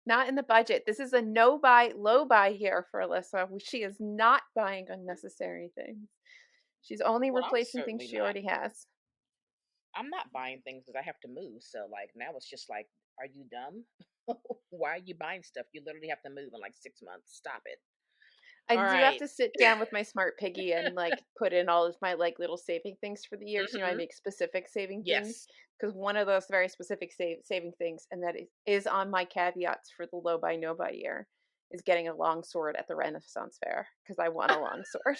Not in the budget. This is a no buy, low buy year for Alyssa. She is not buying unnecessary things. She's only Well, I'm replacing things certainly she not. already has. I'm not buying things because I have to move. So like now it's just like, are you dumb? Why are you buying stuff? You literally have to move in like 6 months. Stop it. I All do have right. to sit down with my smart piggy and like put in all of my like little saving things for the years. I Mm-hmm. make specific saving things Yes. because one of those very specific saving things, and that is on my caveats for the low buy no buy year, is getting a long sword at the Renaissance Fair because I want a long sword.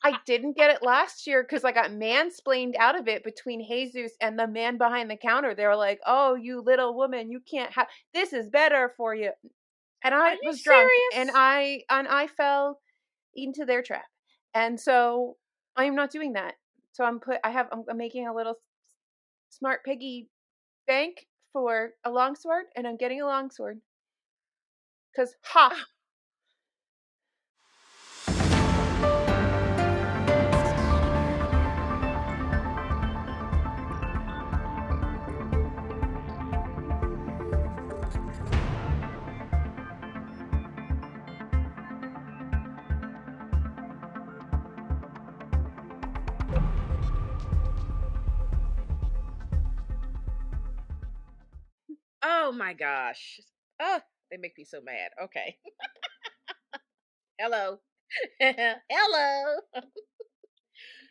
I didn't get it last year because I got mansplained out of it between Jesus and the man behind the counter. They were like, "Oh, you little woman, you can't have this is better for you." And Are I you was drunk and serious? I fell into their trap. And so I'm not doing that. So I'm making a little smart piggy bank for a longsword, and I'm getting a longsword cuz ha. Oh my gosh. Oh, they make me so mad. Okay. Hello. Hello.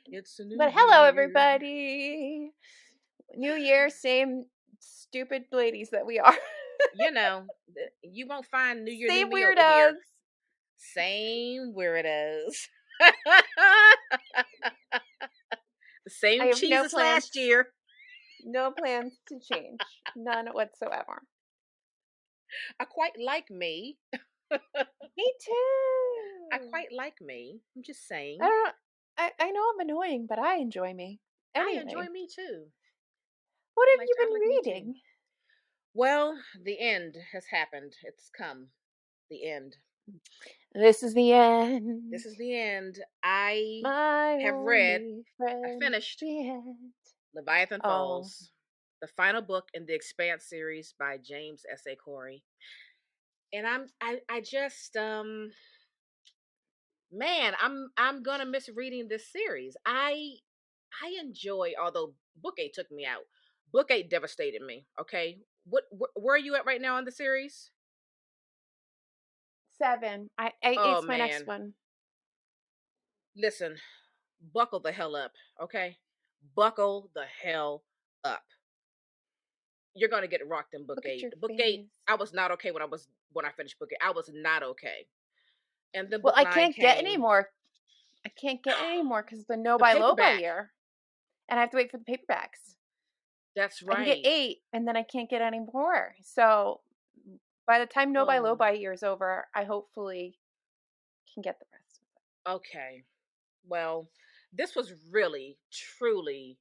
It's a new But hello year. everybody. New year, same stupid ladies that we are. You know, you won't find New Year, New Same Me over here. weirdos. Same weirdos. The I same have cheese no as plans. last year. No plans to change. None whatsoever. I quite like me. Me I too. quite like me. I'm just I saying. don't know. I know I'm annoying, but I enjoy me. I enjoy Anyway, me too. what have you I like me been too. reading? Well, the end has happened. It's come. The end. This is the end. This is the end. I My have read, only I friend. finished The end. Leviathan Oh, Falls, the final book in the Expanse series by James S.A. Corey. And I just man, I'm gonna miss reading this series. I enjoy, although book 8 took me out. Book 8 devastated me, okay? Where are you at right now in the series? 7. Oh Eight's my next man. one. Listen, buckle the hell up, okay? Buckle the hell up. You're gonna get rocked in book Look at eight. your Book eight, face. I was not okay when I finished book 8. I was not okay. And then Well, book I 9 can't get any came. more. I can't get any more because the no The buy low buy paperback. year, and I have to wait for the paperbacks. That's I can get right. 8, and then I can't get any more. So by the time no buy low Oh, buy year is over, I hopefully can get the rest. okay. Well, this was really, truly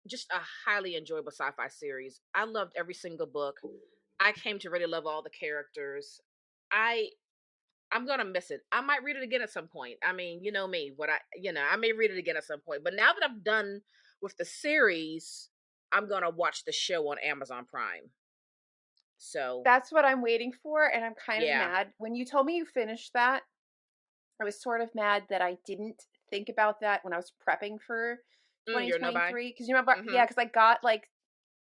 just a highly enjoyable sci-fi series. I loved every single book. I came to really love all the characters. I I'm gonna miss it. I might read it again at some point. I mean, you know me, I may read it again at some point. But now that I'm done with the series, I'm gonna watch the show on Amazon Prime. So That's what I'm waiting for, and I'm kind of yeah. mad. When you told me you finished that, I was sort of mad that I didn't think about that when I was prepping for You're no buy. 2023. Because you remember, Mm-hmm. yeah, because I got like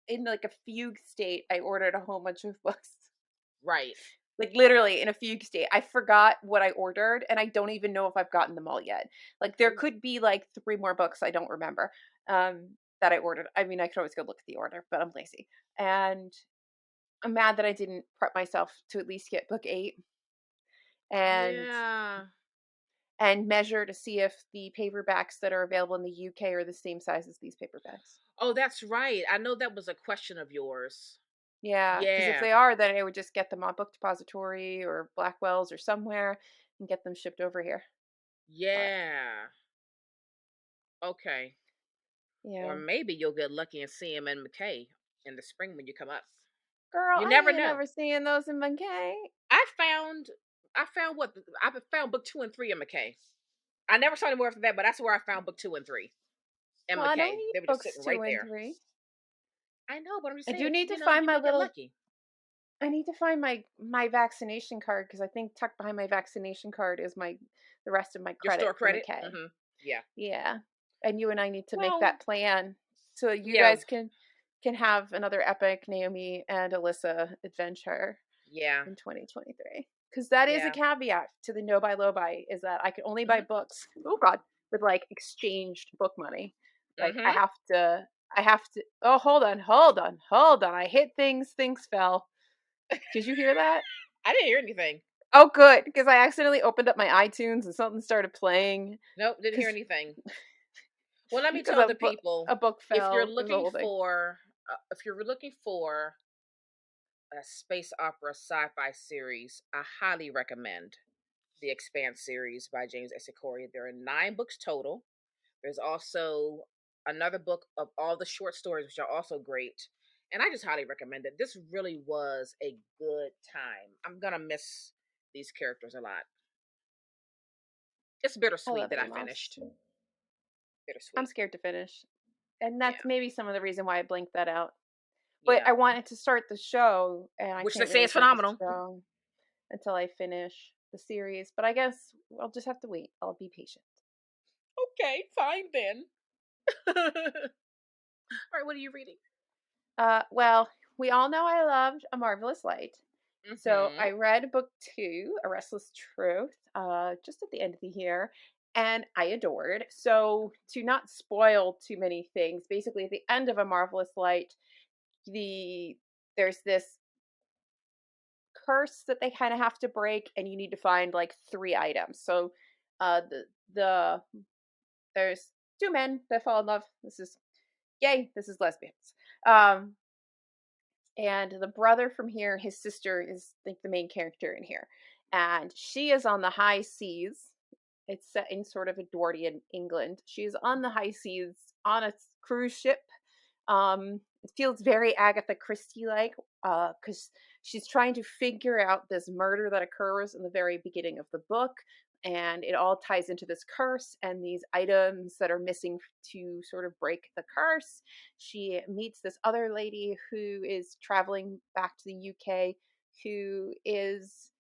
in like a fugue state. I ordered a whole bunch of books. Right. Like literally in a fugue state. I forgot what I ordered, and I don't even know if I've gotten them all yet. Like there Ooh. could be like 3 more books I don't remember that I ordered. I mean, I could always go look at the order, but I'm lazy. And I'm mad that I didn't prep myself to at least get book 8 and Yeah. measure to see if the paperbacks that are available in the UK are the same size as these paperbacks. Oh, that's right. I know that was a question of yours. Yeah, because if Yeah. they are, then I would just get them on Book Depository or Blackwell's or somewhere and get them shipped over here. But Yeah. Okay. Or yeah, maybe you'll get lucky and see him in McKay in the spring when you come up. girl, You I never ain't know. never seeing those in Monkey. I found I found book 2 and 3 in McKay. I never saw anywhere after that, but that's where I found book 2 and 3 in Well, I don't McKay. need They were just books sitting right 2 and there. 3. I know, but I'm just I saying, do if need to you find my might get little lucky. I need to find my vaccination card because I think tucked behind my vaccination card is my the rest of my Your credit store for credit. McKay. Yeah. Yeah. And you and I need to make Well, that plan so you yeah, guys can have another epic Naomi and Alyssa adventure yeah, in 2023. Because that is a yeah. caveat to the no buy low buy is that I can only buy Mhm. books. Oh God, with like exchanged book money. Like Mhm. I have to. Oh, hold on. I hit things. Things fell. Did you hear that? I didn't hear anything. Oh, good, because I accidentally opened up my iTunes and something started playing. Nope, didn't hear Because anything. Well, let me because tell the people, a book if you're fell. It was a looking whole thing. for a space opera sci-fi series, I highly recommend the Expanse series by James S. Corey. There are 9 books total. There's also another book of all the short stories, which are also great. And I just highly recommend it. This really was a good time. I'm gonna miss these characters a lot. It's I bittersweet love that I Amos. finished. I'm Bittersweet. scared to finish, and Yeah. that's maybe some of the reason why I blinked that out. But Yeah. I wanted to start the show, and I Which they can't say really is start the phenomenal. show until I finish the series. But I guess I'll just have to wait. I'll be patient. Okay, fine then. All right, what are you reading? Well, we all know I loved A Marvelous Light. So Mm-hmm. I read book two, A Restless Truth, just at the end of the year, and I adored. So to not spoil too many things, basically at the end of A Marvelous Light, the there's this curse that they kind of have to break, and you need to find like three items. So the there's two men that fall in love. This is gay. This is lesbians. Um, and the brother from here, his sister is like the main character in here, and she is on the high seas. It's set in sort of Edwardian England. She's on the high seas on a cruise ship. It feels very Agatha Christie like, because she's trying to figure out this murder that occurs in the very beginning of the book, and it all ties into this curse and these items that are missing to sort of break the curse. She meets this other lady who is traveling back to the UK, who is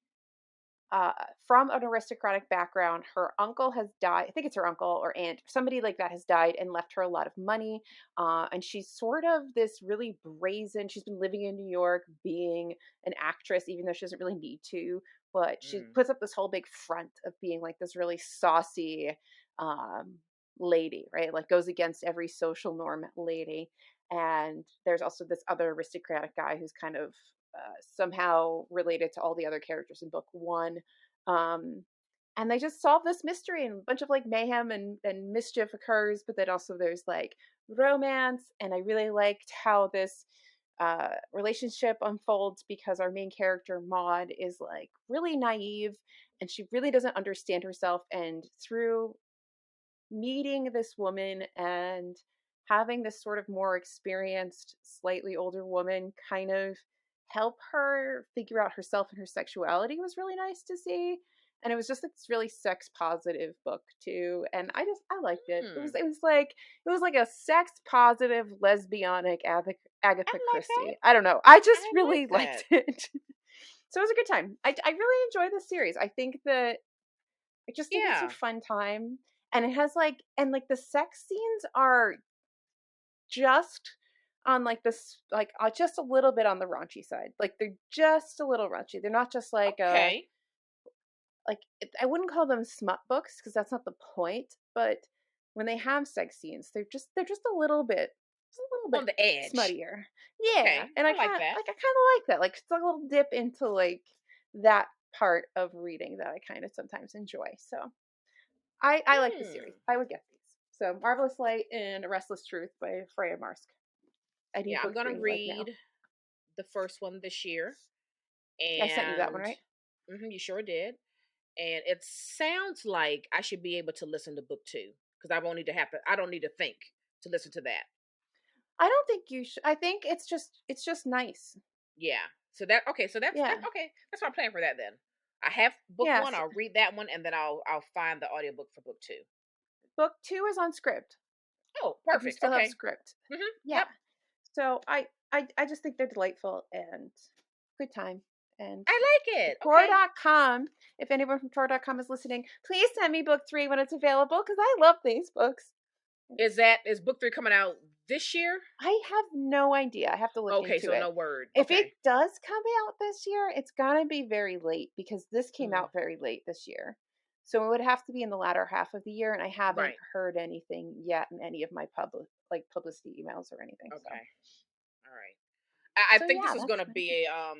uh, from an aristocratic background. Her uncle has died. I think it's her uncle or aunt, somebody like that has died and left her a lot of money. And she's sort of this really brazen. She's been living in New York, being an actress, even though she doesn't really need to. But she Mm. puts up this whole big front of being like this really saucy um, lady, right? Like goes against every social norm lady. And there's also this other aristocratic guy who's kind of somehow related to all the other characters in book one. Um, and they just solve this mystery, and a bunch of like mayhem and mischief occurs, but then also there's like romance. And I really liked how this relationship unfolds because our main character, Maud, is like really naive and she really doesn't understand herself. And through meeting this woman and having this sort of more experienced, slightly older woman kind of help her figure out herself and her sexuality was really nice to see. And it was just like this really sex positive book too. And I liked it. Hmm. It was like a sex positive lesbianic I Agatha like that. Christie. I don't know. I just I like really liked that. it. So it was a good time. I really enjoy this series. I just think it's a Yeah. fun time. And it has like the sex scenes are just on like this like just a little bit on the raunchy side. Like they're just a little raunchy. They're not just Okay. I wouldn't call them smut books because that's not the point, but when they have sex scenes, they're just a little On bit the edge. smuttier. Yeah, Okay. and I like that. I kind of like that. Like it's a little dip into like that part of reading that I kind of sometimes enjoy. So I like the series. Hmm. I would get these. So Marvelous Light and A Restless Truth by Freya Marsk. I need Yeah, I'm book gonna three like now. read the first one this year, I sent you that one, and right? you sure did. And it sounds like I should be able to listen to book two because I won't need to have to. I don't need to think to listen to that. I don't think you should. I think it's just nice. Yeah. So that okay. So that's Yeah. okay. That's my plan for that then. I have book Yeah. one. I'll read that one, and then I'll find the audiobook for book two. Book two is on script. Oh, Like we perfect. still have Okay. script. Mm-hmm. Yeah. Yep. So I just think they're delightful and good time. And I like it. Okay. Tor.com, if anyone from Tor.com is listening, please send me book 3 when it's available because I love these books. Is book 3 coming out this year? I have no idea. I have to look Okay, into so it. no word. If it Okay. does come out this year, it's gonna be very late because this came Mm, out very late this year. So it would have to be in the latter half of the year, and I haven't right. heard anything yet in any of my publicity emails or anything. So Okay. All right. I think this yeah, is that's gonna kind of cool. be a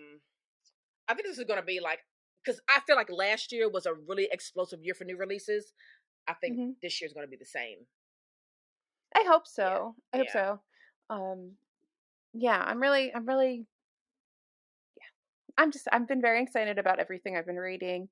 I think this is gonna be like, because I feel like last year was a really explosive year for new releases. I think Hmm. this year's gonna be the same. I hope Yeah. so. I hope Yeah. so. Um, yeah, I'm really, I've been very excited about everything I've been reading,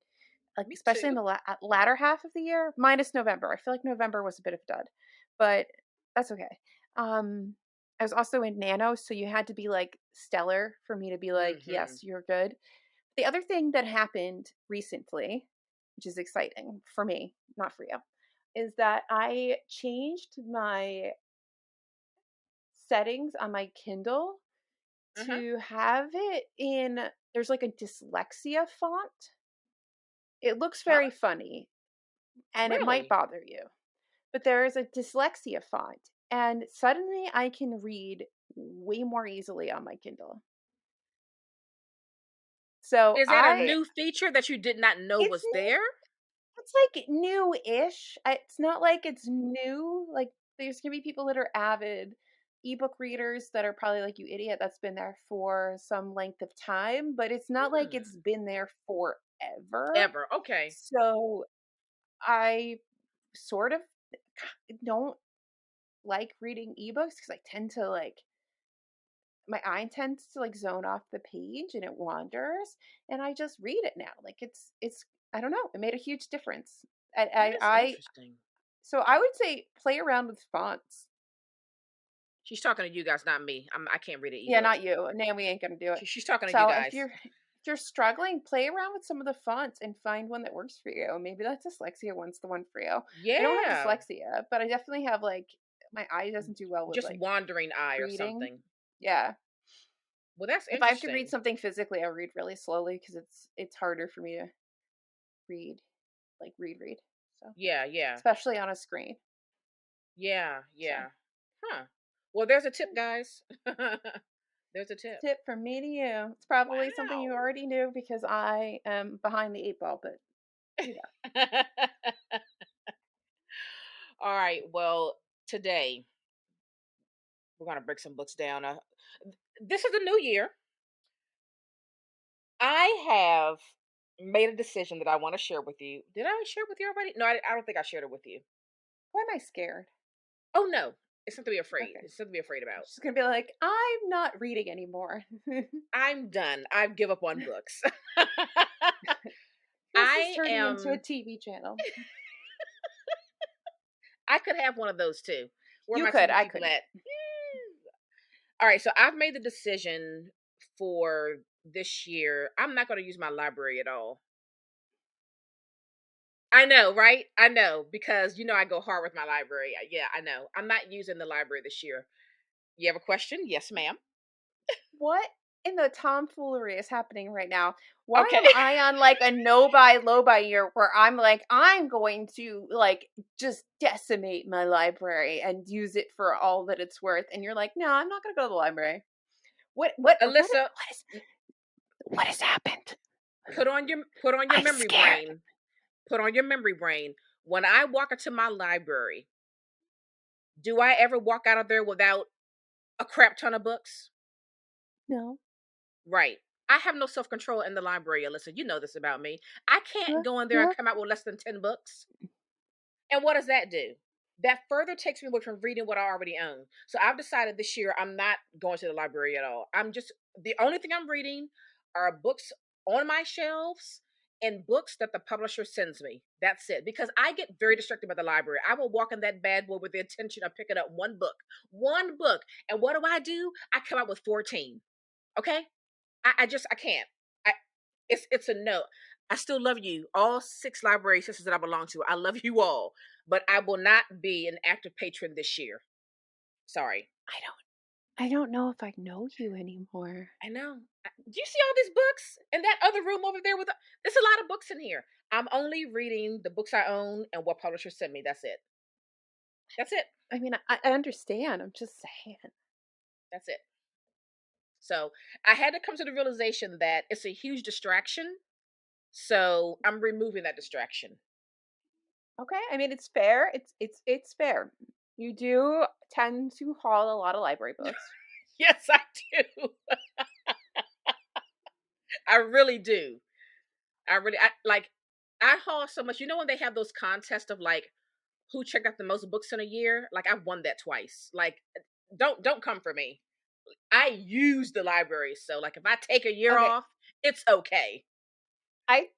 like Me especially in too. the latter half of the year, minus November. I feel like November was a bit of a dud, but that's okay. Um, I was also in Nano, so you had to be like stellar for me to be like, Mm-hmm. yes, you're good. The other thing that happened recently, which is exciting for me, not for you, is that I changed my settings on my Kindle Uh-huh. to have it in, there's like a dyslexia font. It looks Huh? very funny and it might Really? bother you, but there is a dyslexia font, and suddenly I can read way more easily on my Kindle. So Is that a I new feature that you did not know it's was there? it's like new-ish. It's not like it's new. Like there's gonna be people that are avid ebook readers that are probably like, you idiot, that's been there for some length of time, but it's not like Hmm. it's been there forever. Ever. Okay. So I sort of don't like reading ebooks because I tend to like, my eye tends to like zone off the page and it wanders, and I just read it now. Like it's I don't know, it made a huge difference. That is I interesting. So I would say play around with fonts. She's talking to you guys, not me. I can't read an Yeah, ebook. not you. Naomi ain't gonna do it. She's talking to you So guys. if you're struggling, play around with some of the fonts and find one that works for you. Maybe that dyslexia one's the one for you. I don't have Yeah. dyslexia, but I definitely have like, my eye doesn't do well with Just like wandering eye or reading. something. Yeah. Well, that's If I have to read interesting. something physically, I read really slowly because it's harder for me to read, like read. So Yeah, yeah. especially on a screen. Yeah, So yeah. Huh. Well, there's a tip, guys. There's a tip. tip from me to you. It's probably something you Wow. already knew because I am behind the eight ball, but you know. All right. Well, today we're going to break some books down. This is a new year. I have made a decision that I want to share with you. Did I share it with you already? No, I don't think I shared it with you. Why am I scared? Oh, no. It's something to be afraid. Okay. It's something to be afraid about. She's gonna be like, I'm not reading anymore. this I'm done. I've give up on books. is I turning into a am TV channel. I could have one of those too. Where You my could, single I people couldn't. at? All right, so I've made the decision for this year. I'm not going to use my library at all. I know, right? I know because I go hard with my library. Yeah, I know. I'm not using the library this year. You have a question? Yes, ma'am. What in the tomfoolery is happening right now? Why Okay. am I on like a no buy low buy year where I'm like, I'm going to like just decimate my library and use it for all that it's worth, and you're like, no, I'm not gonna go to the library. Alyssa, What has happened? put on your I'm memory scared. brain. Put on your memory brain. When I walk into my library, do I ever walk out of there without a crap ton of books? No. Right. I have no self control in the library, Alyssa. You know this about me. I can't Yeah. go in there and Yeah. come out with less than 10 books. And what does that do? That further takes me away from reading what I already own. So I've decided this year I'm not going to the library at all. The only thing I'm reading are books on my shelves and books that the publisher sends me. That's it. Because I get very distracted by the library. I will walk in that bad boy with the intention of picking up one book. One book. And what do? I come out with 14. Okay? I can't. I it's a no. I still love you, all 6 library sisters that I belong to. I love you all, but I will not be an active patron this year. Sorry. I don't. I don't know if I know you anymore. I know. Do you see all these books in that other room over there? There's a lot of books in here. I'm only reading the books I own and what publishers send me. That's it. That's it. I mean, I understand. I'm just saying. That's it. So I had to come to the realization that it's a huge distraction. So I'm removing that distraction. Okay, I mean it's fair. It's fair. You do tend to haul a lot of library books. Yes, I do. I really do. I like I haul so much. You know when they have those contests of like who checked out the most books in a year? Like I've won that twice. Like don't come for me. I use the library, so like if I take a year Okay, off, it's okay. I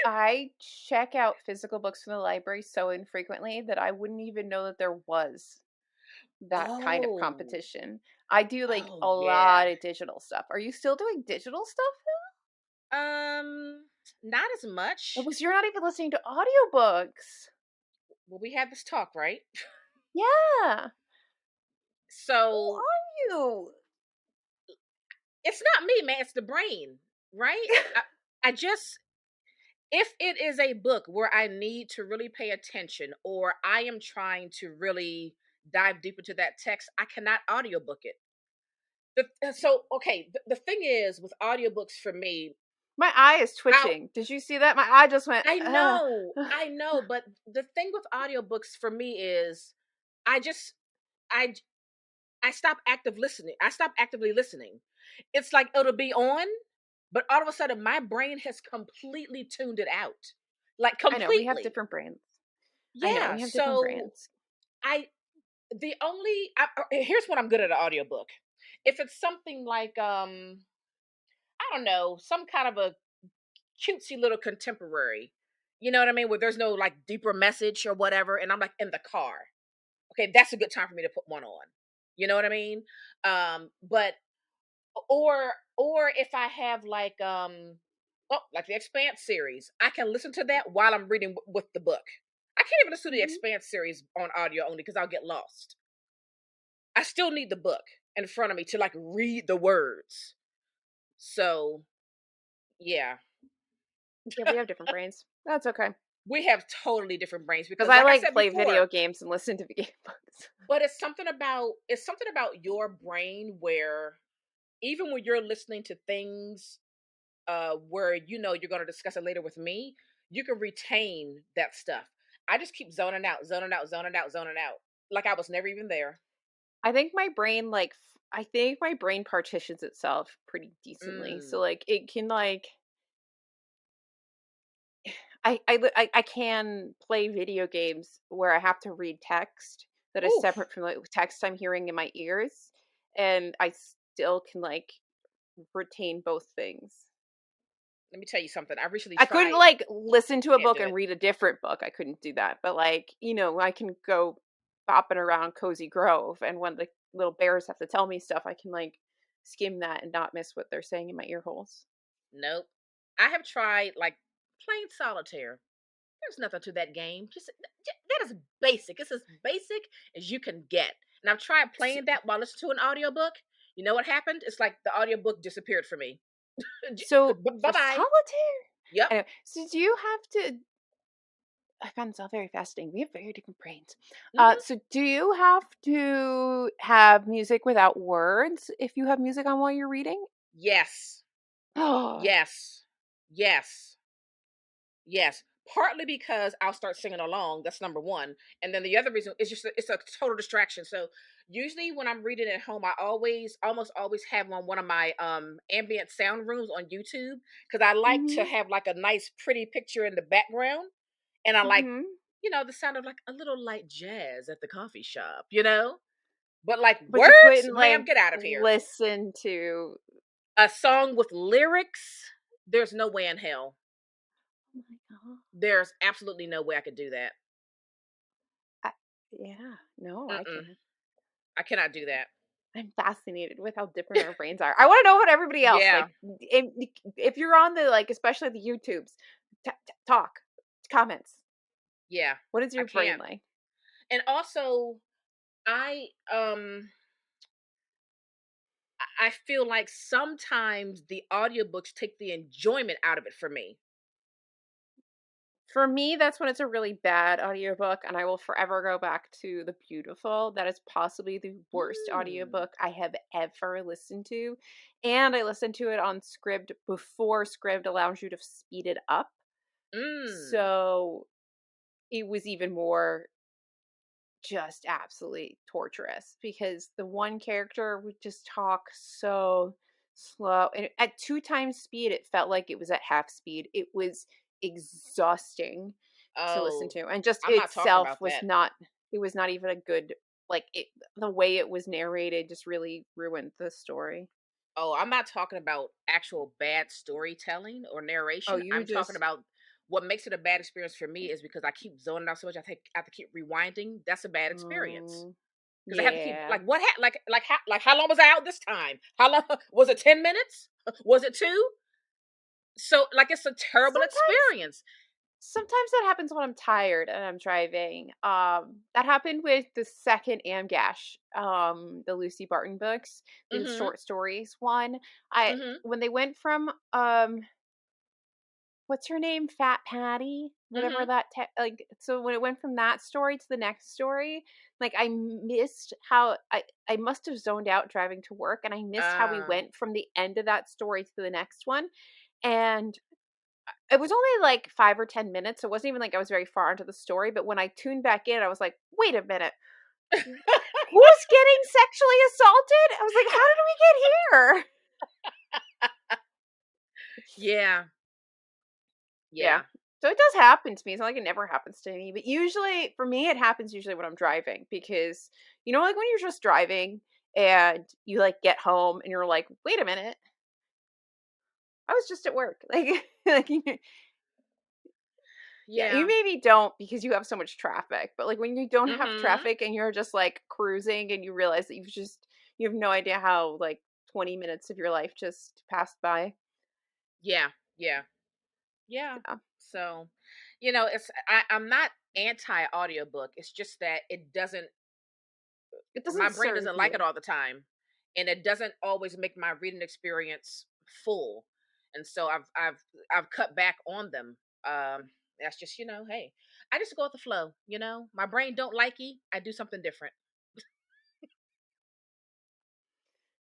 I check out physical books from the library so infrequently that I wouldn't even know that there was that kind of Oh. competition. I do like Oh a yeah. lot of digital stuff. Are you still doing digital stuff? Um Not as Or much. was you're not even listening to audiobooks? Well, we had this talk, right? Yeah. Who So are you? it's not me, man. It's the brain, right? I just if it is a book where I need to really pay attention or I am trying to really dive deep into that text, I cannot audiobook it. So okay, the thing is with audiobooks for me, My eye is I twitching. Did you see that? My eye just went, I know, but the thing with audiobooks for me is I just I I stop active listening. I stop actively listening. It's like it'll be on, but all of a sudden my brain has completely tuned it out. Like I know we have completely. different brains. I know Yeah. we have different So brains. I here's what I'm good at an audiobook. If it's something like I don't know, some kind of a cutesy little contemporary, you know what I mean, where there's no like deeper message or whatever, and I'm like in the car. Okay, that's a good time for me to put one on. You know what I mean? But or if I have like the Expanse series, I can listen to that while I'm reading with the book. I can't even listen to the Hmm. Expanse series on audio only because I'll get lost. I still need the book in front of me to like read the words. So yeah, Yeah, we have different brains. That's okay. we have totally different brains Because because I like I like said play video before, games and listen to video books. but it's something about your brain where even when you're listening to things where you know you're going to discuss it later with me, you can retain that stuff. I just keep zoning out, zoning out, zoning out, zoning out, like I was never even there. I think my brain I think my brain partitions itself pretty decently. So Mm. like it can like I can play video games where I have to read text that is Oof. separate from the text I'm hearing in my ears, and I still can like retain both things. Let me tell you something. I recently I couldn't tried. like listen to a Can't book do and it. read a different book. I couldn't do that. But like, I can go bopping around Cozy Grove, and when the little bears have to tell me stuff, I can like skim that and not miss what they're saying in my ear holes. Nope. I have tried like plain solitaire. There's nothing to that game. That is basic. It's as basic as you can get. And I've tried S- playing that while listening to an audiobook. You know what happened? It's like the audiobook disappeared for me. So Bye for bye. solitaire, Yep. anyway, so do you have to? I found this all very fascinating. We have very different brains. Hmm. So do you have to have music without words if you have music on while you're reading? Yes. Oh, Yes. Yes. Yes. Partly because I'll start singing along. That's number one. And then the other reason is it's a total distraction. So usually when I'm reading at home, I almost always have on one of my ambient sound rooms on YouTube because I like to mm-hmm, have like a nice pretty picture in the background. And I like, mm-hmm. the sound of like a little light jazz at the coffee shop, you know? But like But you words, couldn't ma'am, like get out of here. listen to. A song with lyrics, there's no way in hell. Oh my god. There's absolutely no way I could do that. I, yeah, no, I Mm-mm. can't. I cannot do that. I'm fascinated with how different our brains are. I want to know about everybody else. Yeah, Like, if you're on the like, especially the YouTubes, talk, comments. yeah, What is I your brain can't. like? And also, I I feel like sometimes the audiobooks take the enjoyment out of it for me. For me, that's when it's a really bad audiobook, and I will forever go back to The Beautiful. That is possibly the worst Mm. audiobook I have ever listened to. And I listened to it on Scribd before Scribd allows you to speed it up. Mm. So it was even more just absolutely torturous because the one character would just talk so slow. And at 2 times speed, it felt like it was at half speed. It was exhausting to listen Oh, to. And just I'm not talking itself about was that. not, it was not even a good, like, the way it was narrated just really ruined the story. Oh, I'm not talking about actual bad storytelling or Oh, narration. you I'm talking just, about what makes it a bad experience for me is because I keep zoning out so much. I think I have to keep rewinding. That's a bad experience mm, because I have to keep yeah. like what how long was I out this time? How long was it? 10 minutes? Was it two? So like it's a terrible Sometimes experience. Sometimes that happens when I'm tired and I'm driving. That happened with the second Amgash, the Lucy Barton books, the Mm-hmm. short stories one. I Mm-hmm. When they went from what's her name, Fat Patty, whatever Mm-hmm. that like. So when it went from that story to the next story, like I missed how I must have zoned out driving to work, and I missed how we Uh went from the end of that story to the next one, and it was only like 5 or 10 minutes, so it wasn't even like I was very far into the story, but when I tuned back in, I was like, "Wait a minute. Who's getting sexually assaulted?" I was like, "How did we get here?" yeah. Yeah. Yeah. So it does happen to me. It's not like it never happens to me, but usually for me it happens usually when I'm driving because like when you're just driving and you like get home and you're like, "Wait a minute. I was just at work." Like yeah, you Yeah. maybe don't because you have so much traffic, but like when you don't have Mm-hmm. traffic and you're just like cruising and you realize that you have no idea how like 20 minutes of your life just passed by. Yeah. Yeah. Yeah. Yeah. So, I'm not anti audiobook. It's just that it doesn't It my doesn't brain serve doesn't like it you. all the time. And it doesn't always make my reading experience full. And so I've cut back on them. That's just, hey, I just go with the flow. My brain don't like it. I do something different.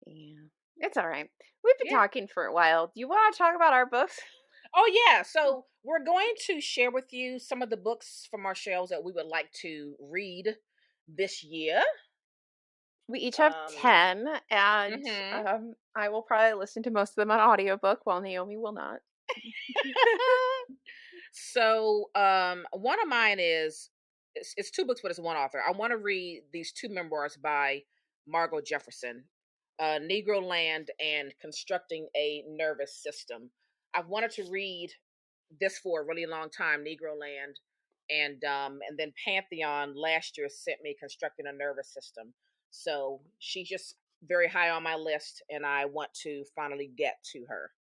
Yeah. It's all right. We've been Yeah. talking for a while. Do you want to talk about our books? Oh yeah. So we're going to share with you some of the books from our shelves that we would like to read this year. We each have Um 10, and mhm. I will probably listen to most of them on audiobook while Naomi will not. So, one of mine is it's two books, but it's one author. I want to read these two memoirs by Margot Jefferson, Negro Land and Constructing a Nervous System. I've wanted to read this for a really long time, Negro Land, and then Pantheon last year sent me Constructing a Nervous System. So she's just very high on my list, and I want to finally get to her.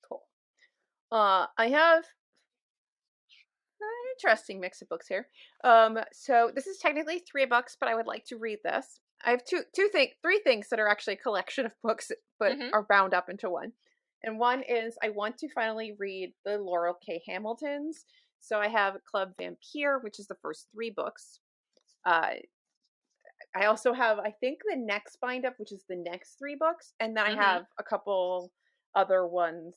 Cool. I have an interesting mix of books here. So this is technically 3 books, but I would like to read this. I have three things that are actually a collection of books, but Hmm. are bound up into one. And one is I want to finally read the Laurel K. Hamiltons. So I have Club Vampire, which is the first 3 books. Uh, I also have, I think, the next bind up, which is the next 3 books, and then I Hmm. have a couple other ones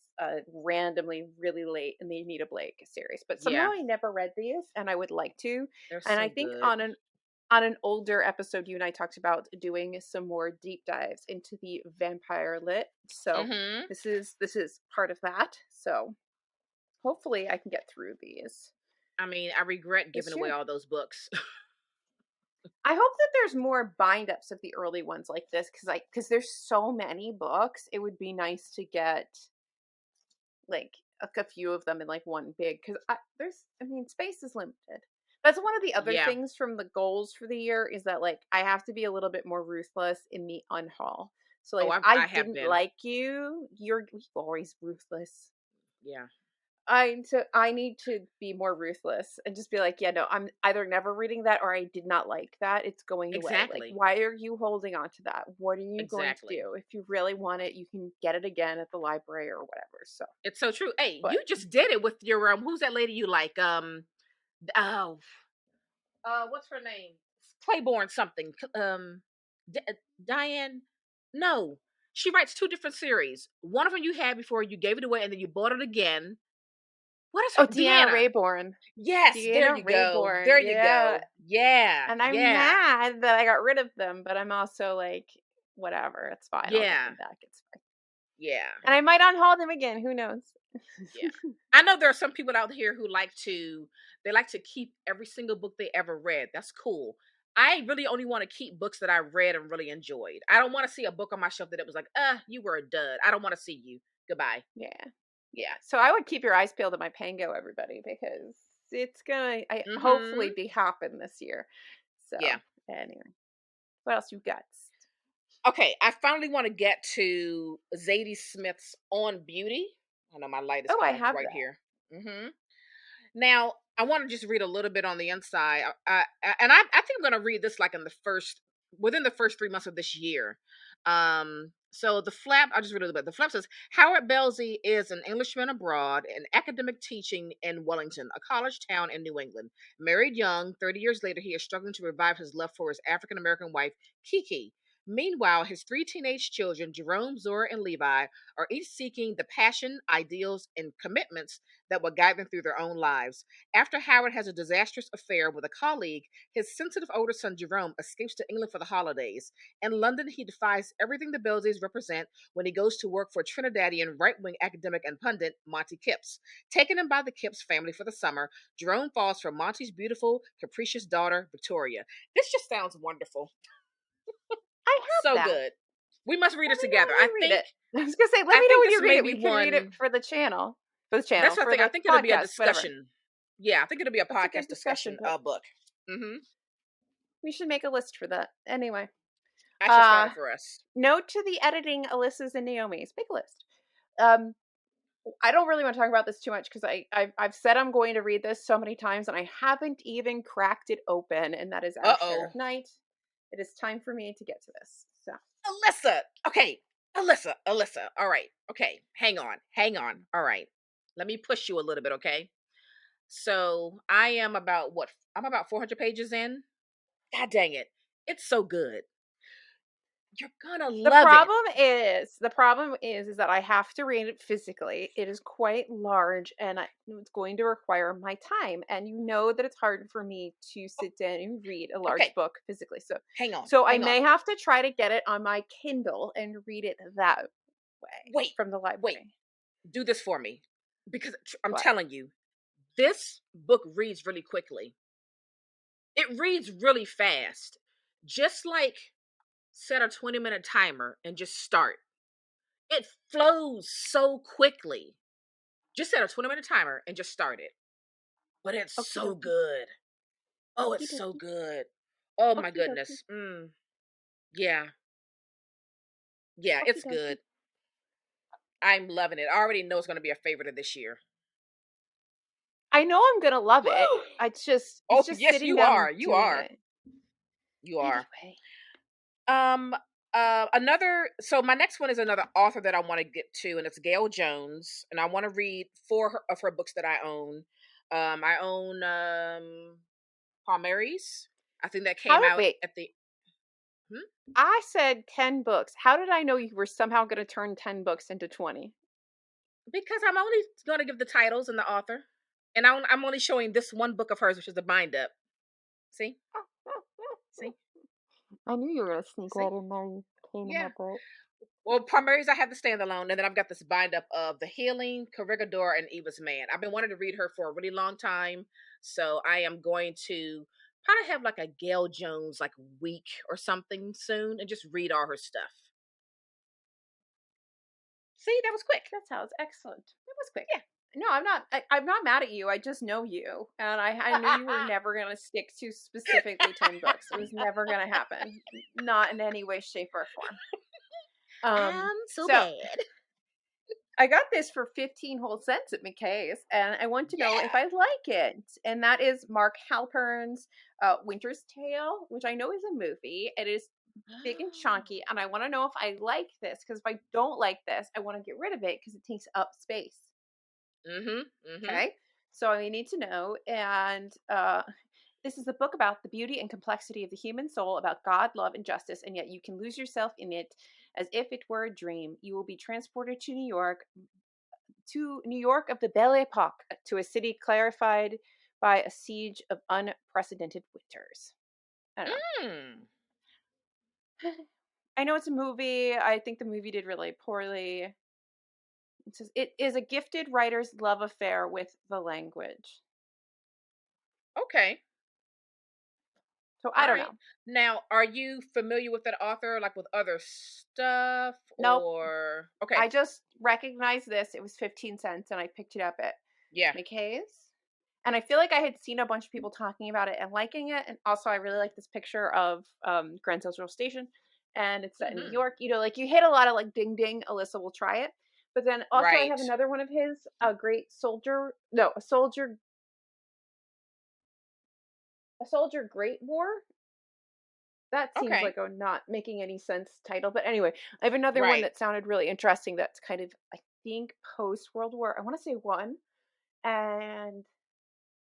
randomly really late in the Anita Blake series. But somehow Yeah, I never read these, and I would like to. they're And so I think good. on an older episode, you and I talked about doing some more deep dives into the vampire lit. So Hmm. this is part of that. So hopefully I can get through these I mean, I regret giving this away year. all those books. I hope that there's more bind ups of the early ones like this because there's so many books. It would be nice to get like a few of them in like one big because I mean space is limited. That's one of the other Yeah. things from the goals for the year is that like I have to be a little bit more ruthless in the unhaul. So like Oh, if I I have didn't been. like you're always ruthless. Yeah. I need to be more ruthless and just be like, yeah, no, I'm either never reading that or I did not like that. It's going away. Like, Exactly. why are you holding on to that? What are you going to Exactly. do? If you really want it, you can get it again at the library or whatever. So, It's so true. Hey, but you just did it with your who's that lady you like? Oh, what's her name? Claiborne something. D- uh, Diane. No, she writes two different series. One of them you had before, you gave it away, and then you bought it again. What is her? oh, Deanna Deanna. Rayborn. Yes, there Deanna you go. Rayborn. There you Yeah. go. Yeah, And I'm yeah, mad that I got rid of them, but I'm also like, whatever, it's fine. I'll get yeah, them back. It's fine. yeah, And I might unhaul them again. Who knows? yeah. I know there are some people out here who like to keep every single book they ever read. That's cool. I really only want to keep books that I read and really enjoyed. I don't want to see a book on my shelf that it was like, you were a dud. I don't want to see you. Goodbye. Yeah. Yeah. So I would keep your eyes peeled at my Pango, everybody, because it's gonna hopefully Mm-hmm. be happen this year. So Yeah. anyway, what else you got? Okay, I finally want to get to Zadie Smith's On Beauty. I know my light is Oh, I off have right that. here. Mm-hmm. Now, I want to just read a little bit on the inside. I think I'm going to read this like within the first 3 months of this year. So the flap, I'll just read a little bit. The flap says Howard Belzy is an Englishman abroad in academic teaching in Wellington, a college town in New England. Married young, 30 years later, he is struggling to revive his love for his African American wife, Kiki. Meanwhile, his three teenage children, Jerome, Zora, and Levi, are each seeking the passion, ideals, and commitments that will guide them through their own lives. After Howard has a disastrous affair with a colleague, his sensitive older son Jerome escapes to England for the holidays. In London, he defies everything the Belzies represent when he goes to work for Trinidadian right-wing academic and pundit Monty Kipps. Taken in by the Kipps family for the summer, Jerome falls for Monty's beautiful, capricious daughter, Victoria. This just sounds wonderful. I have So that. good. We must read Let it me know together. when you read it. I was gonna say, let I me know think when this you read may it. be We can read it one. for the channel. That's what I For think. I the think it'll be a podcast, whatever. discussion. Yeah, I think it'll be a That's a good podcast discussion discussion book. book. Mm-hmm. We should make a list for that. Anyway. I should start Uh it for us. Note to the editing Alyssa's and Naomi's. Make a list. Um I don't really want to talk about this too much because I've said I'm going to read this so many times and I haven't even cracked it open, and that is Uh Our Share oh. of Night. It is time for me to get to this. So Alyssa. Okay. Alyssa. All right. Okay. Hang on. Hang on. All right. Let me push you a little bit, okay? So I am about what? I'm about 400 pages in. God dang it. It's so good. You're gonna the love it. problem is that I have to read it physically. It is quite large and it's going to require my time. And you know that it's hard for me to sit down and read a large Okay. book physically. So Hang on. so I Hang on. may have to try to get it on my Kindle and read it that way Wait. from the Wait. library. Do this for me. Because I'm What? telling you, this book reads really quickly. It reads really fast. Just like set a 20-minute timer and just start. It flows so quickly. Just set a 20-minute timer and just start it. But it's Okie so dokie. good. Oh, Okie it's so dokie. good. Oh my Okie dokie. goodness. Yeah. Yeah, Okie it's dokie. good. I'm loving it. I already know it's going to be a favorite of this year. I know I'm gonna love it. It's Oh, just yes, sitting you down and are. You doing are. it. You are. Anyway. Um another so my next one is another author that I want to get to, and it's Gail Jones, and I want to read of her books that I own. I own Palmares. I think that How came did out wait? at the hmm? I said 10 books. How did I know you were somehow going to turn 10 books into 20? Because I'm only going to give the titles and the author, and I'm only showing this one book of hers, which is the bind up. See, see, I knew you were going to sneak see. that in there, you pain in my Yeah. butt. Well, Palmares, I have the standalone, and then I've got this bind up of The Healing, Corregidor, and Eva's Man. I've been wanting to read her for a really long time, so I am going to probably have like a Gail Jones like week or something soon, and just read all her stuff. See, that was quick. That sounds excellent. That was quick. Yeah. No, I'm not. I'm not mad at you. I just know you, and I knew you were never gonna stick to specifically 10 books. It was never gonna happen. Not in any way, shape, or form. I'm so So bad. I got this for 15 whole cents at McKay's, and I want to know if Yeah. I like it. And that is Mark Halpern's Winter's Tale, which I know is a movie. It is big and chunky, and I want to know if I like this, because if I don't like this, I want to get rid of it because it takes up space. Mhm. Mhm. Okay, so I need to know. And this is a book about the beauty and complexity of the human soul, about God, love, and justice, and yet you can lose yourself in it as if it were a dream. You will be transported to New York of the Belle Epoque, to a city clarified by a siege of unprecedented winters. I don't Mm. know. I know it's a movie. I think the movie did really poorly. It says it is a gifted writer's love affair with the language. Okay. So All I don't right. know. Now, are you familiar with that author, like with other stuff, Nope. or okay? I just recognized this. It was 15 cents and I picked it up at Yeah. McKay's. And I feel like I had seen a bunch of people talking about it and liking it. And also, I really like this picture of Grand Central Station. And it's set in New Hmm. York. You know, like you hit a lot of like ding ding. Alyssa will try it. But then also, I have Right. another one of his, a great soldier. No, a soldier great war. That seems Okay. like a not making any sense title. But anyway, I have another one Right. that sounded really interesting. That's kind of, I think, post World War. I want to say one. And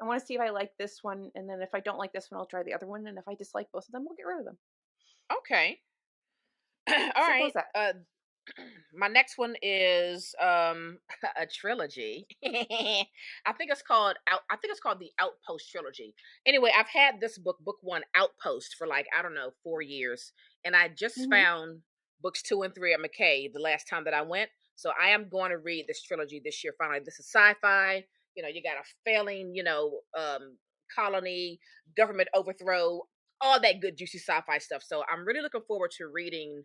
I want to see if I like this one, and then if I don't like this one, I'll try the other one, and if I dislike both of them, we'll get rid of them. Okay. All Simple right. as that. My next one is a trilogy. I think it's called the Outpost trilogy. Anyway, I've had this book 1 Outpost for like I don't know 4 years, and I just Hmm. found books 2 and 3 at McKay the last time that I went. So I am going to read this trilogy this year finally. This is sci-fi. You got a failing, colony, government overthrow, all that good juicy sci-fi stuff. So I'm really looking forward to reading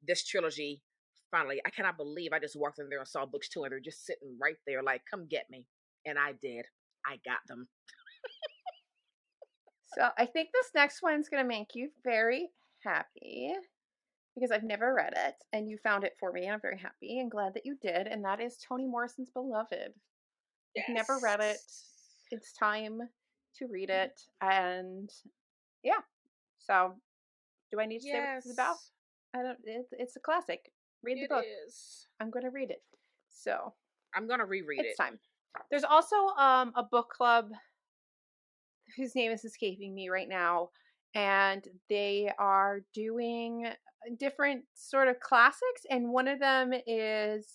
this trilogy finally. I cannot believe I just walked in there and saw books 2 and they're just sitting right there like, come get me. And I did. I got them. So I think this next one's going to make you very happy because I've never read it, and you found it for me, and I'm very happy and glad that you did. And that is Toni Morrison's Beloved. I've never read it. Yes. It's time to read it, and yeah. So, do I need to say what this is about? Yes, I don't. It's a classic. Read the it book. is. I'm going to read it. So I'm going to reread it's it. time. There's also a book club whose name is escaping me right now, and they are doing different sort of classics, and one of them is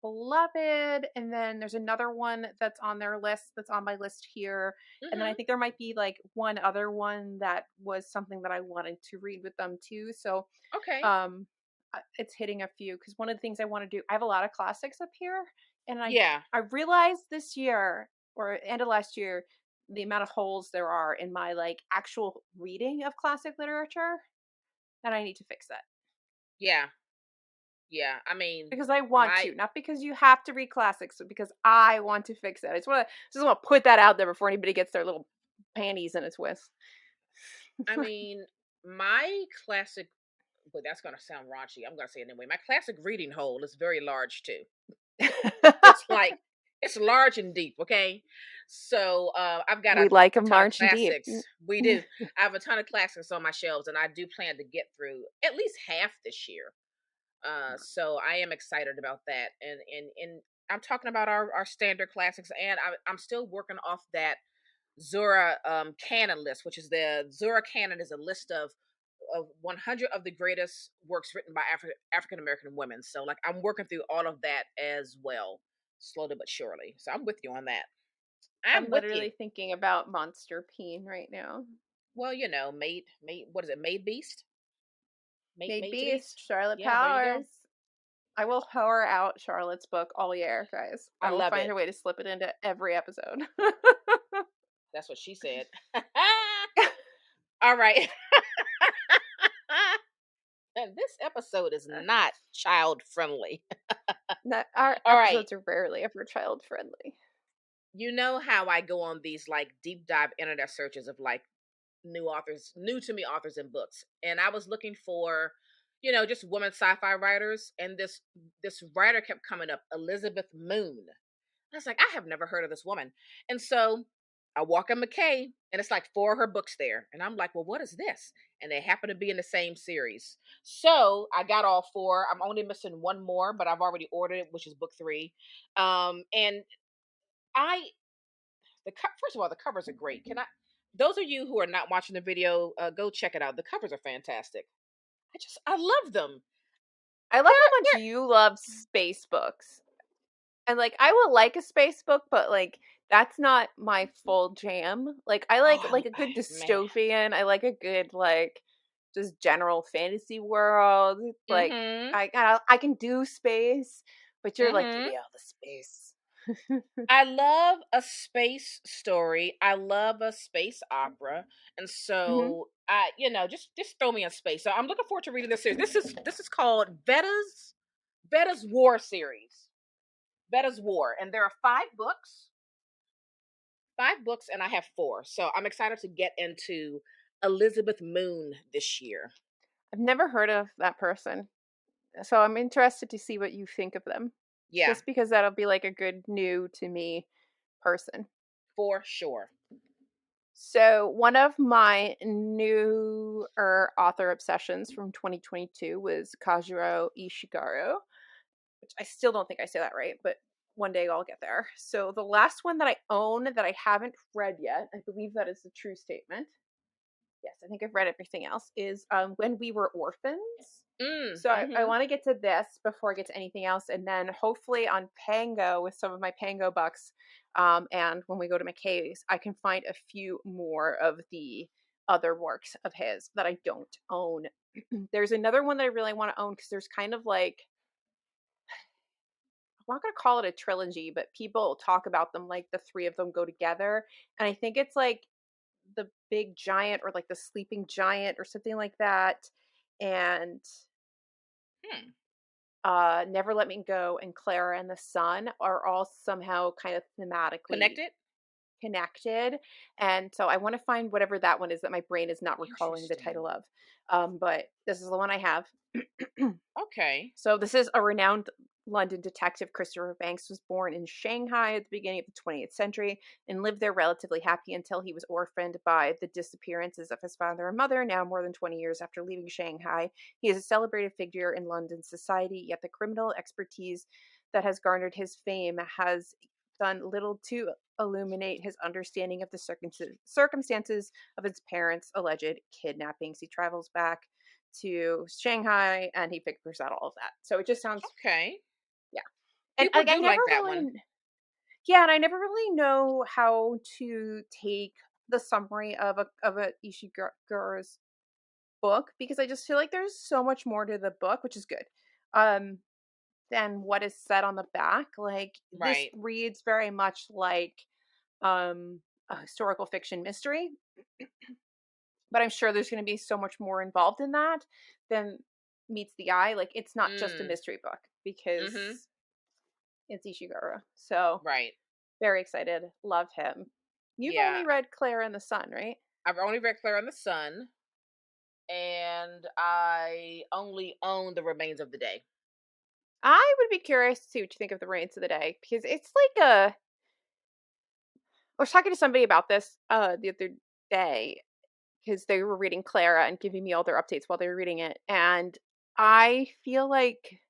Beloved, and then there's another one that's on their list that's on my list here, and then I Hmm. think there might be like one other one that was something that I wanted to read with them too. So Okay. um it's hitting a few, because one of the things I want to do, I have a lot of classics up here, and Yeah. I realized this year or end of last year the amount of holes there are in my like actual reading of classic literature, and I need to fix that, Yeah. Yeah. I mean, because I want my to, not because you have to read classics, but because I want to fix it. I just want to put that out there before anybody gets their little panties in a twist. I mean, my classic but that's going to sound raunchy. I'm going to say it anyway. My classic reading hole is very large too. It's like it's large and deep, okay? So I've got We a like them ton of large and deep. classics. We do. I have a ton of classics on my shelves, and I do plan to get through at least half this year. So I am excited about that, and I'm talking about our standard classics, and I'm still working off that Zora canon list, which is the Zora canon is a list of 100 of the greatest works written by African American women. So like I'm working through all of that as well, slowly but surely. So I'm with you on that. I'm I'm with you. literally thinking about Monster Peen right now. Well, made what is it? Made Beast, Made made to Beast, Beast. Charlotte Yeah, there you go. Powers. I will whore out Charlotte's book all year, guys. I I will love find it. a way to slip it into every episode. That's what she said. All right. And this episode is not child friendly. Our All right. episodes are rarely ever child friendly. You know how I go on these like deep dive internet searches of like new authors, new to me authors and books. And I was looking for just women sci-fi writers, and this writer kept coming up, Elizabeth Moon. I was like, I have never heard of this woman. And so I walk in McKay, and it's like four of her books there. And I'm like, well, what is this? And they happen to be in the same series. So I got all four. I'm only missing one more, but I've already ordered it, which is book three. And I, first of all, the covers are great. Those of you who are not watching the video, go check it out. The covers are fantastic. I love them. I love how much you love space books. And like I will like a space book, but like that's not my full jam. Like I like a good Man. dystopian. I like a good like just general fantasy world. Like Mm-hmm. I can do space, but you're like, give Mm-hmm. me all the space. I love a space story. I love a space opera, and Hmm. so just throw me in space. So I'm looking forward to reading this series. This is called Veda's War series. Veda's War, and there are five books, and I have four. So I'm excited to get into Elizabeth Moon this year. I've never heard of that person. So I'm interested to see what you think of them. Yeah, Just because that'll be like a good new to me person. for sure. So, one of my newer author obsessions from 2022 was Kazuo Ishiguro, which I still don't think I say that right, but one day I'll get there. So, the last one that I own that I haven't read yet, I believe that is a true statement. Yes, I think I've read everything else, is When We Were Orphans. So I Mm-hmm. want to get to this before I get to anything else, and then hopefully on Pango with some of my Pango bucks, and when we go to McKay's, I can find a few more of the other works of his that I don't own. There's another one that I really want to own because there's kind of like, I'm not gonna call it a trilogy, but people talk about them like the three of them go together, and I think it's like the Big Giant or like the Sleeping Giant or something like that, and Hmm. Never Let Me Go and Clara and the Sun are all somehow kind of thematically Connected. connected. And so I want to find whatever that one is that my brain is not recalling the Interesting. title of. But this is the one I have. Okay. So this is a renowned London detective. Christopher Banks was born in Shanghai at the beginning of the 20th century and lived there relatively happy until he was orphaned by the disappearances of his father and mother. Now, more than 20 years after leaving Shanghai, he is a celebrated figure in London society, yet the criminal expertise that has garnered his fame has done little to illuminate his understanding of the circumstances of his parents' alleged kidnappings. He travels back to Shanghai and he figures out all of that. So it just sounds, Okay. yeah. And People like I do never like that one. really, yeah, and I never really know how to take the summary of a Ishiguro's book because I just feel like there's so much more to the book, which is good. Um than what is said on the back. Like this Right. reads very much like a historical fiction mystery, but I'm sure there's going to be so much more involved in that than meets the eye. Like it's not just a Mm. mystery book because Mm-hmm. it's Ishiguro. So Right. very excited. Love him. You've Yeah. only read Claire and the Sun, right? I've only read Claire and the Sun, and I only own The Remains of the Day. I would be curious to see what you think of the Reigns of the Day because it's like a. I was talking to somebody about this the other day because they were reading Clara and giving me all their updates while they were reading it, and I feel like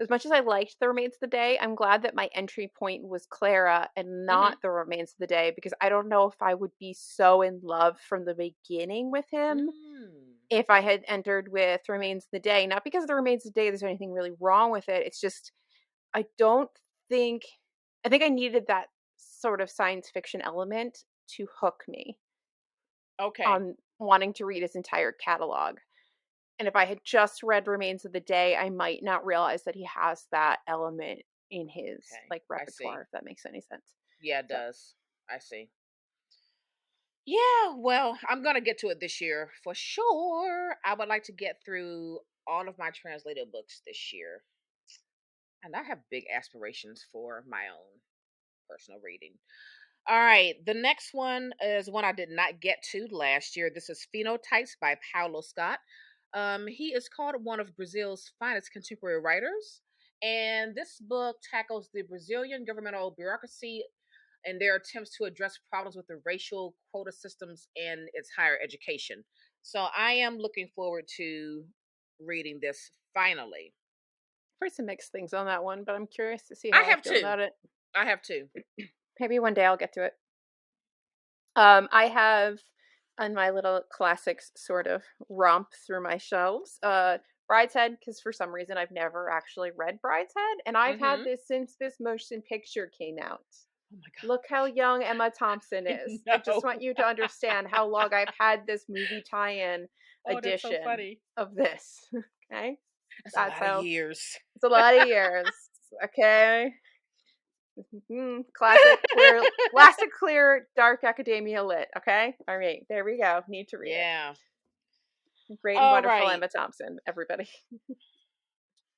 as much as I liked The Remains of the Day, I'm glad that my entry point was Clara and Mm-hmm. not The Remains of the Day because I don't know if I would be so in love from the beginning with him Mm. if I had entered with Remains of the Day. Not because of The Remains of the Day there's anything really wrong with it. It's just I don't think I think I needed that sort of science fiction element to hook me Okay. on wanting to read his entire catalog. And if I had just read Remains of the Day, I might not realize that he has that element in his Okay. like I see. repertoire, if that makes any sense. Yeah, it So does. I see. Yeah, well, I'm gonna get to it this year for sure. I would like to get through all of my translated books this year. And I have big aspirations for my own personal reading. All right, the next one is one I did not get to last year. This is Phenotypes by Paulo Scott. He is called one of Brazil's finest contemporary writers, and this book tackles the Brazilian governmental bureaucracy and their attempts to address problems with the racial quota systems and its higher education. So I am looking forward to reading this finally. I've heard some mixed things on that one, but I'm curious to see I how I have feel two. about it. I have two. Maybe one day I'll get to it. I have on my little classics sort of romp through my shelves. Brideshead, because for some reason I've never actually read Brideshead, and I've had Mm-hmm. this since this motion picture came out. Oh my Look how young Emma Thompson god. is. I just No. want you to understand how long I've had this movie tie-in Oh, that's so edition funny. of this. Okay, That's a that's lot of how years. it's a lot of years. Okay, classic, clear, dark academia lit. Okay, all right, there we go. Need to read it. Yeah. Great and All wonderful right. Emma Thompson, everybody.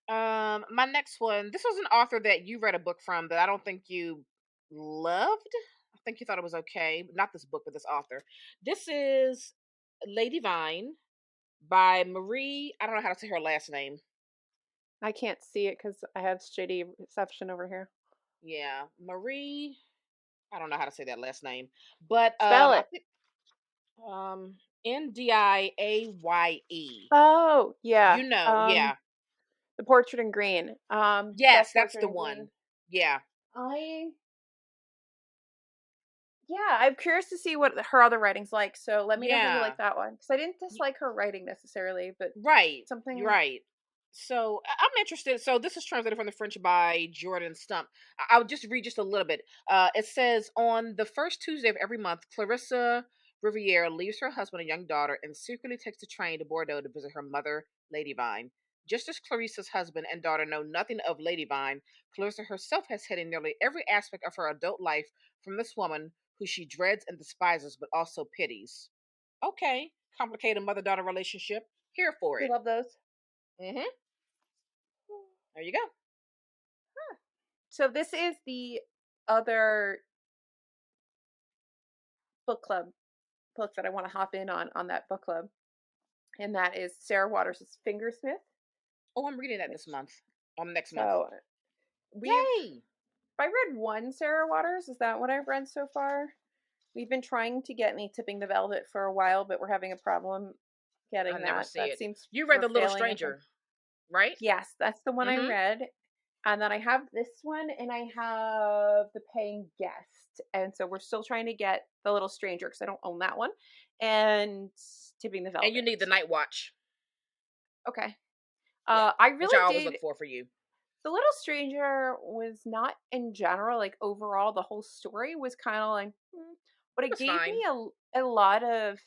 My next one. This was an author that you read a book from that I don't think you loved. I think you thought it was okay. Not this book, but this author. This is Lady Vine by Marie. I don't know how to say her last name. I can't see it because I have shitty reception over here. Yeah, Marie. I don't know how to say that last name, but Spell I it. think Ndiaye. Oh yeah. You know, yeah. The Portrait in Green. Yes, Best that's Portrait the in Green. one. Yeah, I Yeah, I'm curious to see what her other writing's like. So let me know how you yeah. like that one because I didn't dislike her writing necessarily, but Right. You're something. right. So I'm interested. So this is translated from the French by Jordan Stump. I'll just read just a little bit. It says on the first Tuesday of every month, Clarissa Riviere leaves her husband and young daughter and secretly takes the train to Bordeaux to visit her mother, Lady Vine. Just as Clarissa's husband and daughter know nothing of Lady Vine, Clarissa herself has hidden nearly every aspect of her adult life from this woman who she dreads and despises, but also pities. Okay, complicated mother-daughter relationship. Here for We it. love those. Mm-hmm. There you go. So this is the other book club book that I want to hop in on that book club, and that is Sarah Waters' Fingersmith. Oh, I'm reading that this Which month. Next month. so we've Yay! I read one Sarah Waters. Is that what I've read so far? We've been trying to get me Tipping the Velvet for a while, but we're having a problem I getting never that. see That it. seems You read we're The Little failing at them. Stranger, right? Yes, that's the one I Mm-hmm. read. And then I have this one and I have The Paying Guest. And so we're still trying to get The Little Stranger because I don't own that one. And Tipping the And you Velvet. need the Night Watch. Okay. Yeah. I Which I really always did. look for you. The Little Stranger was not in general, like overall, the whole story was kind of like, but It it was gave fine. me a lot of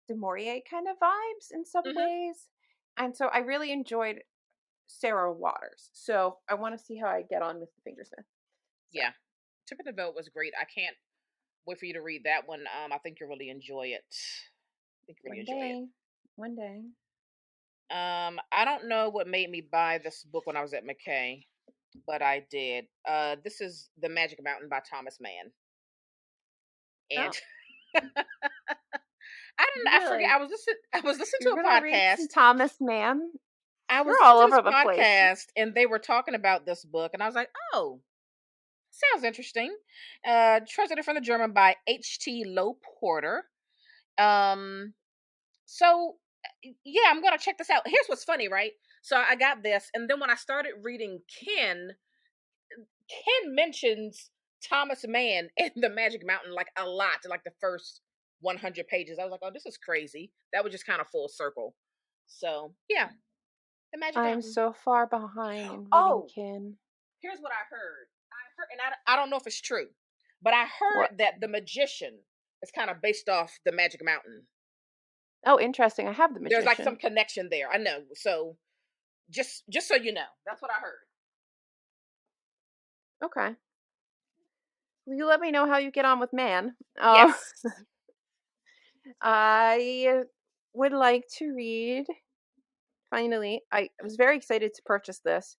Du Maurier kind of vibes in some Mm-hmm. ways. And so I really enjoyed Sarah Waters. So I want to see how I get on with the Fingersmith. So Yeah. Tip of the Vote was great. I can't wait for you to read that one. I think you'll really enjoy it. I think you'll really one enjoy it. day, one day. I don't know what made me buy this book when I was at McKay, but I did. This is The Magic Mountain by Thomas Mann. And Oh, I you're forget like, I was listening to you're a gonna read some podcast. Thomas Mann? I was You're listening all to over this the place. podcast and they were talking about this book and I was like, "Oh, sounds interesting." Translated from the German by H.T. Lowe Porter. Um so yeah, I'm going to check this out. Here's what's funny, right? So I got this and then when I started reading Ken mentions Thomas Mann in the Magic Mountain like a lot, like the first 100 pages. I was like, oh, this is crazy. That was just kind of full circle. So, yeah, the Magic I'm Mountain. so far behind in reading Oh, Kin. here's what I heard. And I don't know if it's true, but I What? heard that The Magician is kind of based off the Magic Mountain. Oh, interesting. I have the There's like some Magician. connection there. I know. So, just so you know, that's what I heard. Okay. Will you let me know how you get on with Man? Yes. I would like to read. Finally, I was very excited to purchase this,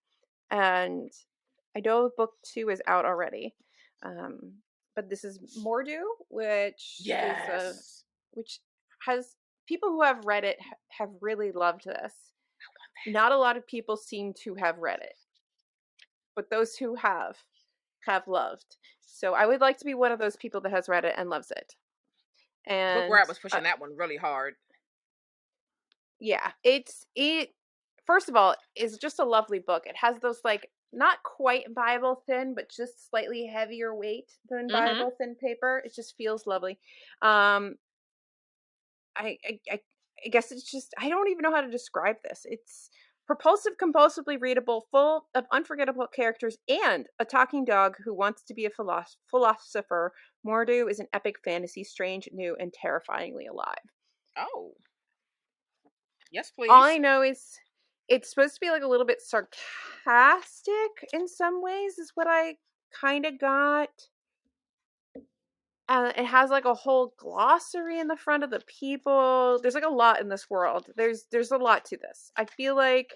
and I know book 2 is out already. But this is Mordu, Yes. which has people who have read it have really loved this. Not a lot of people seem to have read it, but those who have loved. So I would like to be one of those people that has read it and loves it. Book And Riot was pushing that one really hard. yeah, it first of all is just a lovely book. It has those like not quite Bible thin, but just slightly heavier weight than Mm-hmm. Bible thin paper. It just feels lovely. Um, I, I I I guess it's just I don't even know how to describe this. It's propulsive, compulsively readable, full of unforgettable characters, and a talking dog who wants to be a philosopher. Mordu is an epic fantasy, strange, new, and terrifyingly alive. Oh, yes, All I please. know is it's supposed to be like a little bit sarcastic in some ways, is what I kind of got. It has like a whole glossary in the front of the people. There's like a lot in this world. There's a lot to this. I feel like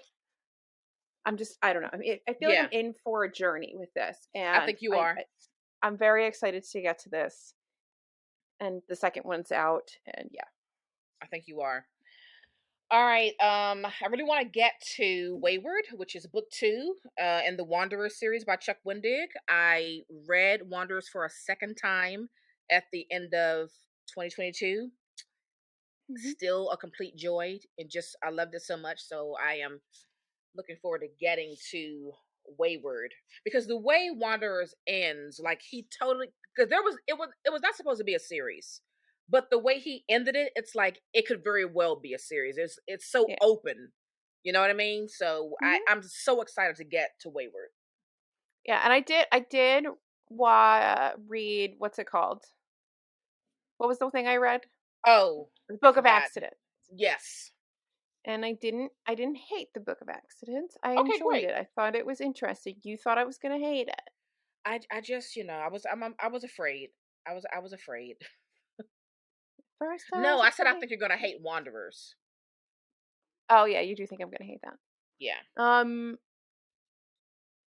I don't know. I mean, I feel like I'm Yeah, in for a journey with this, I and think you are. I'm very excited to get to this. And the second one's out, and yeah. I think you are. All right. I really want to get to Wayward, which is book 2 in the Wanderer series by Chuck Wendig. I read Wanderers for a second time at the end of 2022. Hmm. Still a complete joy, and just I loved it so much. So I am looking forward to getting to Wayward, because the way Wanderers ends, like he totally, because it was not supposed to be a series, but the way he ended it, it's like it could very well be a series. It's so Yeah. open, you know what I mean? So Hmm. I'm so excited to get to Wayward. Yeah, and I did read what's it called? What was the thing I read? Oh, The I Book of forgot. Accident. Yes. And I didn't hate the Book of Accidents. I Okay, enjoyed great. it. I thought it was interesting. You thought I was going to hate it. I just I was afraid. I was afraid. First I No, was I said I afraid. think you're gonna hate Wanderers. Oh yeah, you do think I'm going to hate that. Yeah. Um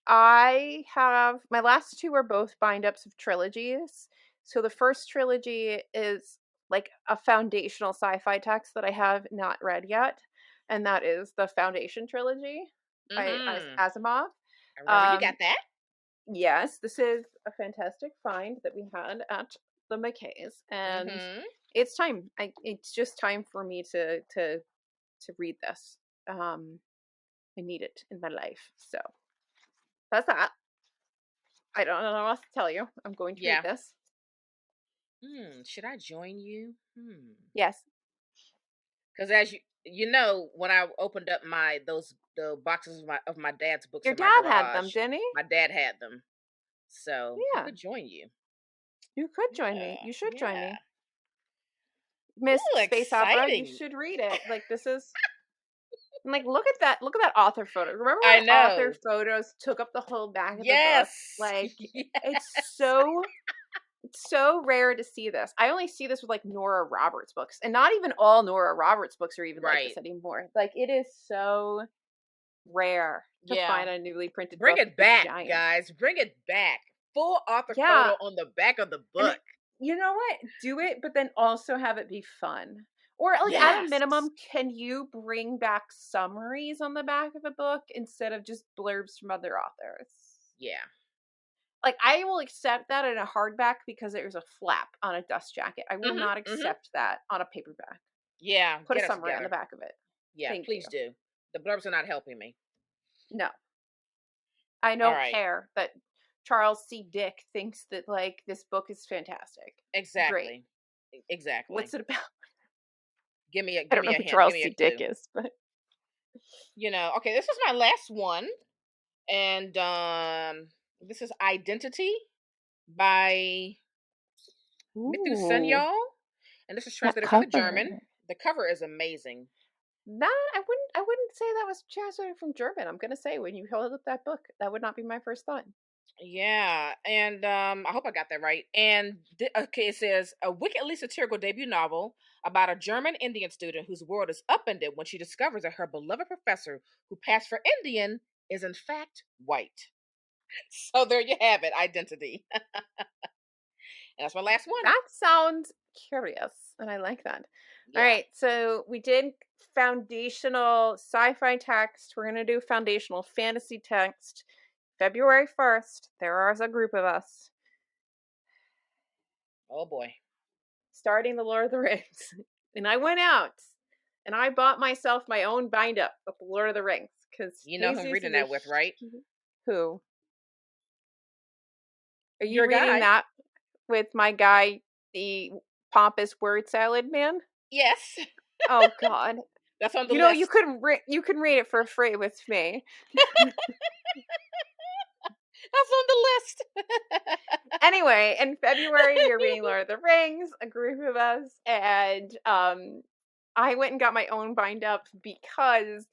I have my last two are both bind ups of trilogies. So the first trilogy is like a foundational sci-fi text that I have not read yet, and that is the Foundation trilogy by Mm-hmm. Asimov. I remember you got Um, that. yes, this is a fantastic find that we had at the McKays, and Mm-hmm. it's time. It's just time for me to read this. I need it in my life, so that's that. I don't know what else to tell you. I'm going to read Yeah. this. Should I join you? Yes, Because as you know, when I opened up the boxes of my dad's books your in my dad had them, garage, didn't he? my dad had them. So I Yeah, could join you. you could join me. Yeah. You should join Yeah. me, Miss Ooh, Space Opera. You exciting. should read it. Like this is and like look at that. Look at that author photo. Remember I when author know. photos took up the whole back of the book? Yes. Like it's Yes. so it's so rare to see this. I only see this with like Nora Roberts books, and not even all Nora Roberts books are even like Right. this anymore. Like it is so rare to Yeah. find a newly printed Bring book it this back, giant. guys. Bring it back. Full author photo Yeah, on the back of the and book. you know what? Do it, but then also have it be fun. Or like at a Yes. minimum, can you bring back summaries on the back of a book instead of just blurbs from other authors? Yeah. Like I will accept that in a hardback because there's a flap on a dust jacket. I will Mhm. not Mhm. accept that on a paperback. Yeah, Put a get it summary on the together. back of it. Yeah, Thank you. please do. The blurbs are not helping me. No. I All don't right. care that Charles C. Dick thinks that like this book is fantastic. Great. Exactly. Exactly. What's it about? I Give don't me know a who hint. Give Charles me a C. Dick clue. is, but Okay, this is my last one, and this is Identity by Mithu ooh, Senyal, and this is that translated from the German. cover. The cover is amazing. That I wouldn't say that was translated from German. I'm gonna say when you hold up that book, that would not be my first thought. Yeah, and I hope I got that right. And okay, it says a wickedly satirical debut novel about a German Indian student whose world is upended when she discovers that her beloved professor, who passed for Indian, is in fact white. So there you have it, Identity. And that's my last one. That sounds curious, and I like that. All Yeah. right, so we did foundational sci-fi text. We're gonna do foundational fantasy text. February 1st, there is a group of us Oh boy. starting the Lord of the Rings. And I went out and I bought myself my own bind up of the Lord of the Rings because You know who I'm Jesus reading is a that with, right? who? Are you Your reading guy. that with my guy, the pompous word salad man? Yes. Oh God. That's on the You know, you list. couldn't you can read it for free with me. That's on the list. Anyway, in February we are reading Lord of the Rings, a group of us, and I went and got my own bind up because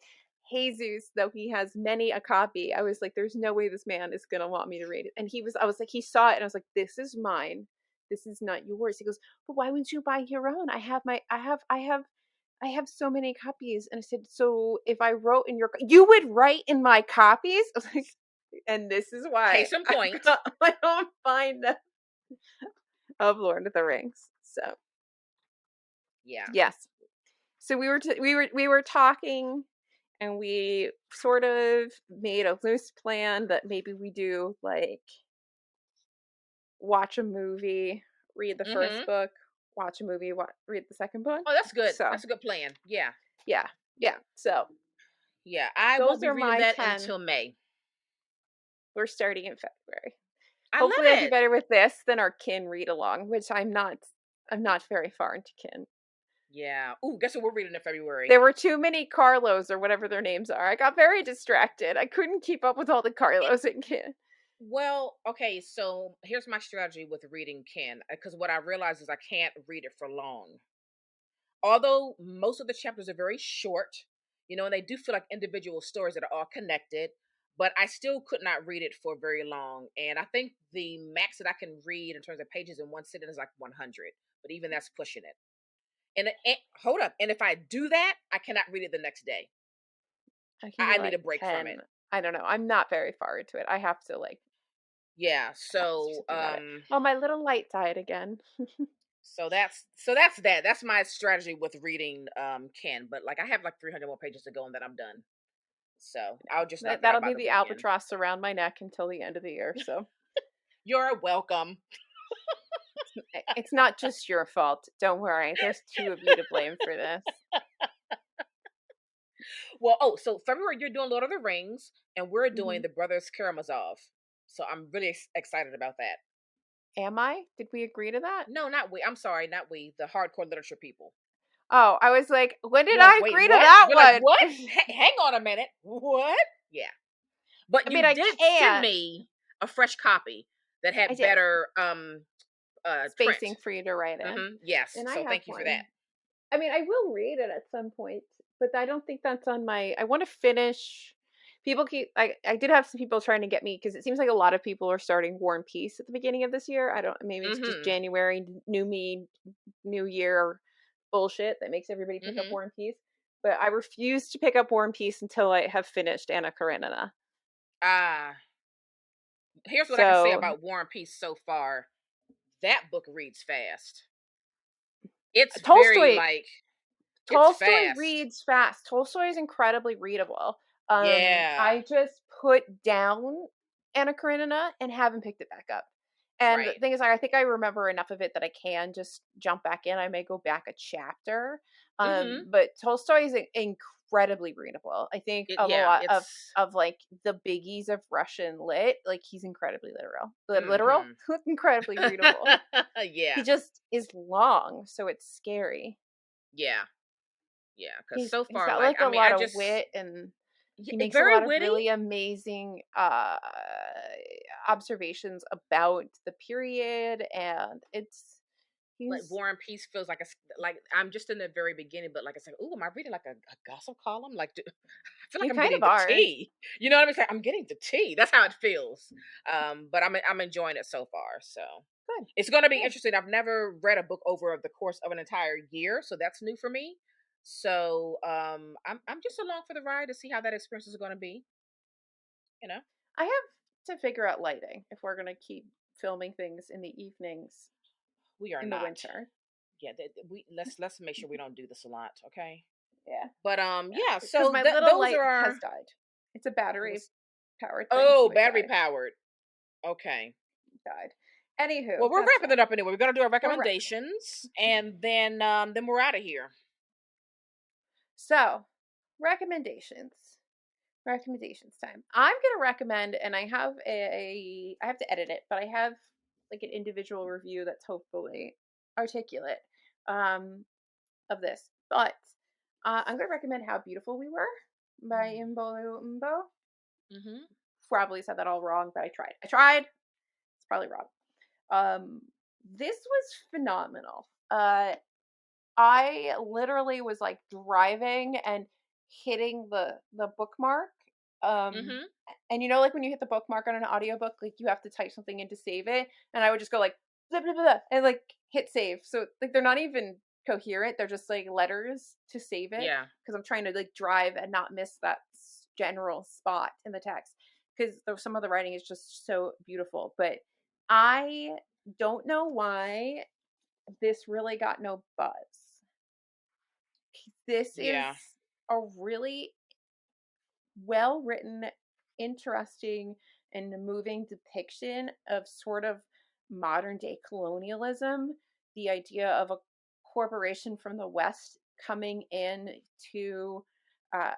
Jesus, though he has many a copy, I was like, there's no way this man is gonna want me to read it. And I was like, he saw it and I was like, this is mine. This is not yours. He goes, but why wouldn't you buy your own? I have so many copies. And I said, so if I wrote in you would write in my copies? I was like, and this is why Case in I point. got my own bind up of Lord of the Rings. So Yeah. yes. So we were talking and we sort of made a loose plan that maybe we do like watch a movie, read the first Mhm. book, watch a movie, read the second book. Oh, that's good. So That's a good plan. Yeah. yeah, yeah. So Yeah. I won't those be are reading my that 10. until May. We're starting in February. I Hopefully I love do it. better with this than our kin read along, which I'm not very far into kin. Yeah. Ooh, guess what we're reading in February? There were too many Carlos or whatever their names are. I got very distracted. I couldn't keep up with all the Carlos and kin. Well, okay, so here's my strategy with reading Ken, because what I realize is I can't read it for long. Although most of the chapters are very short, and they do feel like individual stories that are all connected, but I still could not read it for very long. And I think the max that I can read in terms of pages in one sitting is like 100, but even that's pushing it. And hold up, and if I do that, I cannot read it the next day. I can do I need like a break from 10. it. I don't know. I'm not very far into it. I have to like Yeah, have to do so something about it. Oh, my little light died again. that's that. That's my strategy with reading Ken. But like I have like 300 more pages to go and then I'm done. So I'll just knock it out That'll by be the the weekend. albatross around my neck until the end of the year. So You're welcome. it's not just your fault. Don't worry. There's two of you to blame for this. Well, oh, so February you're doing Lord of the Rings and we're doing Hmm. the Brothers Karamazov. So I'm really excited about that. Am I? Did we agree to that? No, not we. I'm sorry, not we. The hardcore literature people. Oh, I was like, when did You're like, I wait, agree to what? that You're like, one? what? Hang on a minute. What? Yeah. But I you mean, I did send can't. me a fresh copy that I had did. better print. Spacing for you to write in. Yes. And I So have thank you for that. one. I mean, I will read it at some point, but I don't think that's on my. I want to finish. People keep. I did have some people trying to get me because it seems like a lot of people are starting War and Peace at the beginning of this year. I don't. Maybe it's just Mhm. January, new me, new year bullshit that makes everybody pick up Mhm. War and Peace. But I refuse to pick up War and Peace until I have finished Anna Karenina. Ah, here's what I can say So about War and Peace so far. That book reads fast. It's very Tolstoy like it's Tolstoy fast. reads fast. Tolstoy is incredibly readable. Yeah. I just put down Anna Karenina and haven't picked it back up. And the Right. thing is, I think I remember enough of it that I can just jump back in. I may go back a chapter. Mhm. But Tolstoy is incredibly readable. I think It, of a yeah, lot it's of like the biggies of Russian lit, like he's incredibly literal. Literal, mhm. incredibly readable. He Yeah. just is long, so it's scary. Yeah. Yeah, cuz so He's far got like like I a mean lot I of just wit and he yeah, makes a very lot of witty. really amazing observations about the period and Like he's War and Peace feels like like I'm just in the very beginning, but like it's like, oh, am I reading like a gossip column? Like, I feel like you I'm kind of getting the are. tea. You know what I mean? It's like, I'm getting the tea. That's how it feels. But I'm enjoying it so far. So Good, it's going to be good. interesting. I've never read a book over the course of an entire year, so that's new for me. So I'm just along for the ride to see how that experience is going to be. You know, I have to figure out lighting if we're gonna keep filming things in the evenings we are in the not. winter. yeah, let's make sure we don't do this a lot, okay? Yeah, But yeah. yeah. Because So my little those light are has our died. It's a battery was powered thing, oh, so it battery died. powered. Okay. Died. Anywho, Well, we're that's wrapping fine. it up anyway. We're gonna do our We're wrapping it. recommendations, and then we're out of here. So, recommendations. Recommendations time. I'm gonna recommend, and I have to edit it, but I have like an individual review that's hopefully articulate um, of this. But I'm gonna recommend "How Beautiful We Were" by Mbolu Mbo. Mm-hmm. Probably said that all wrong, but I tried. I tried. It's probably wrong. Um, this was phenomenal. I literally was like driving and hitting the bookmark. Um Mm-hmm. and you know, like when you hit the bookmark on an audiobook, like you have to type something in to save it. And I would just go like blah, blah, blah, and like hit save. So like they're not even coherent, they're just like letters to save it. Yeah. Because I'm trying to like drive and not miss that general spot in the text. Because some of the writing is just so beautiful. But I don't know why this really got no buzz. This is Yeah. a really well written, interesting, and moving depiction of sort of modern day colonialism. The idea of a corporation from the West coming in to uh,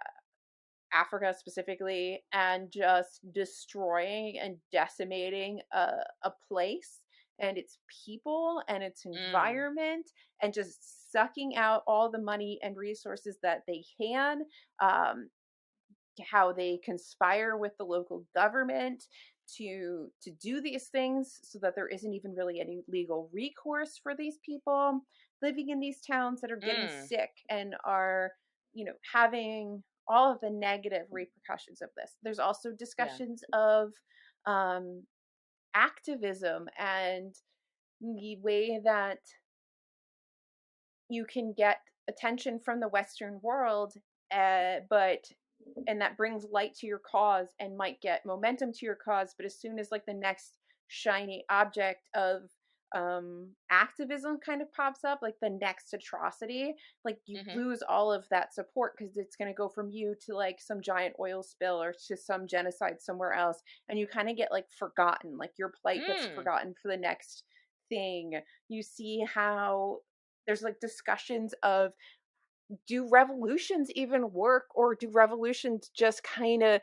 Africa specifically and just destroying and decimating a place and its people and its Mm. environment and just sucking out all the money and resources that they can. Um, how they conspire with the local government to do these things so that there isn't even really any legal recourse for these people living in these towns that are getting Mm. sick and are having all of the negative repercussions of this. There's also Yeah. discussions of um, activism and the way that you can get attention from the Western world, but and that brings light to your cause and might get momentum to your cause. But as soon as like the next shiny object of activism kind of pops up, like the next atrocity, like you Mm-hmm. lose all of that support because it's going to go from you to like some giant oil spill or to some genocide somewhere else, and you kind of get like forgotten, like your plight gets Mm. forgotten for the next thing. You see how there's like discussions of, do revolutions even work, or do revolutions just kind of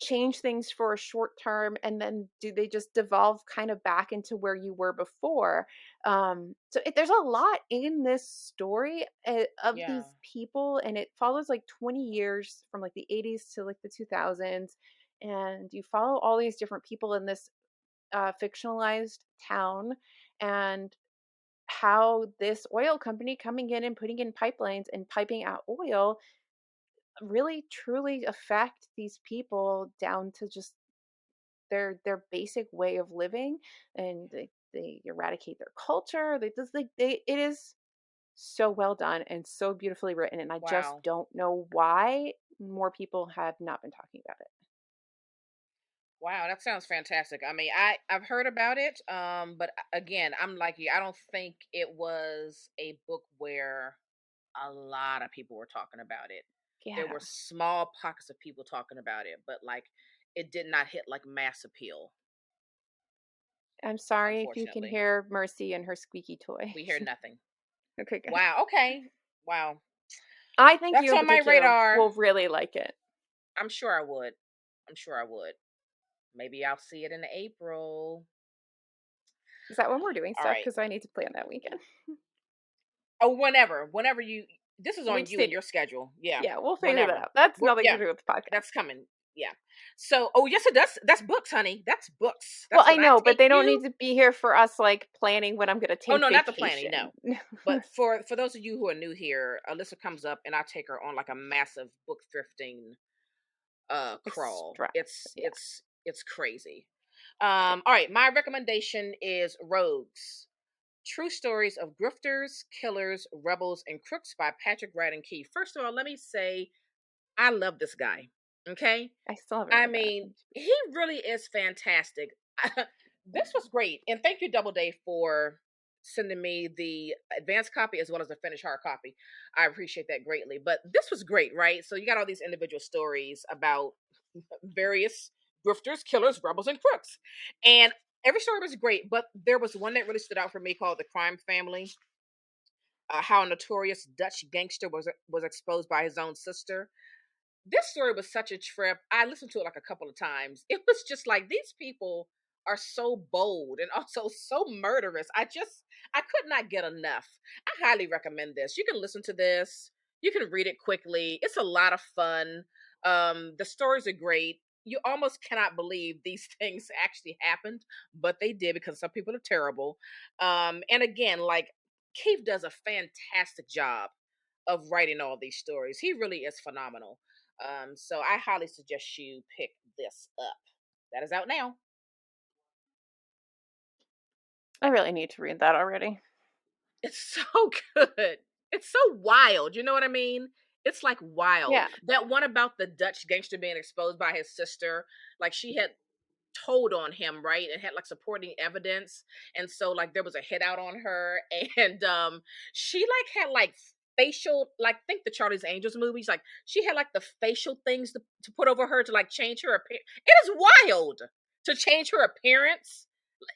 change things for a short term and then do they just devolve kind of back into where you were before? There's a lot in this story of Yeah. these people, and it follows like 20 years from like the 80s to like the 2000s, and you follow all these different people in this fictionalized town, and how this oil company coming in and putting in pipelines and piping out oil really truly affect these people down to just their basic way of living, and they eradicate their culture. They just like they it is so well done and so beautifully written, and I just Wow. don't know why more people have not been talking about it. Wow, that sounds fantastic. I mean, I've heard about it, but again, I'm like you. I don't think it was a book where a lot of people were talking about it. There Yeah. were small pockets of people talking about it, but like it did not hit like mass appeal, I'm sorry if you can unfortunately. hear Mercy and her squeaky toy. We hear nothing. Okay, good. Wow, okay. Wow. I think That's you in on my particular radar. will really like it. I'm sure I would. I'm sure I would. Maybe I'll see it in April. Is that when we're doing All stuff? right. Because I need to plan that weekend. Oh, whenever you. This is We on you and figure. your schedule. Yeah, Yeah, we'll figure that whenever. out. That's nothing to Yeah, do with the podcast. that's coming. Yeah. So, oh yes, it does. That's books, honey. That's books. Well, That's I when I know, but take they don't need you. to be here for us like planning when I'm going to Oh take no, not the planning. vacation. No, but for those of you who are new here, Alyssa comes up and I take her on like a massive book thrifting crawl. Extra. Yeah. It's crazy. All right, my recommendation is Rogues. True Stories of Grifters, Killers, Rebels, and Crooks by Patrick Radden Keefe. First of all, let me say I love this guy. Okay? I still haven't I read that. mean, he really is fantastic. This was great. And thank you, Double Day, for sending me the advanced copy as well as the finished hard copy. I appreciate that greatly. But this was great, right? So you got all these individual stories about various grifters, killers, rebels, and crooks. And every story was great, but there was one that really stood out for me called The Crime Family. How a notorious Dutch gangster was exposed by his own sister. This story was such a trip. I listened to it like a couple of times. It was just like these people are so bold and also so murderous. I could not get enough. I highly recommend this. You can listen to this. You can read it quickly. It's a lot of fun. The stories are great. You almost cannot believe these things actually happened, but they did because some people are terrible. And again, like Keith does a fantastic job of writing all these stories. He really is phenomenal. So I highly suggest you pick this up. That is out now. I really need to read that already. It's so good. It's so wild. You know what I mean? It's like wild. Yeah. That one about the Dutch gangster being exposed by his sister, like she had told on him, right? And had like supporting evidence. And so like there was a hit out on her and she like had like facial, like think the Charlie's Angels movies, like she had like the facial things to put over her to like change her appearance. It is wild to change her appearance.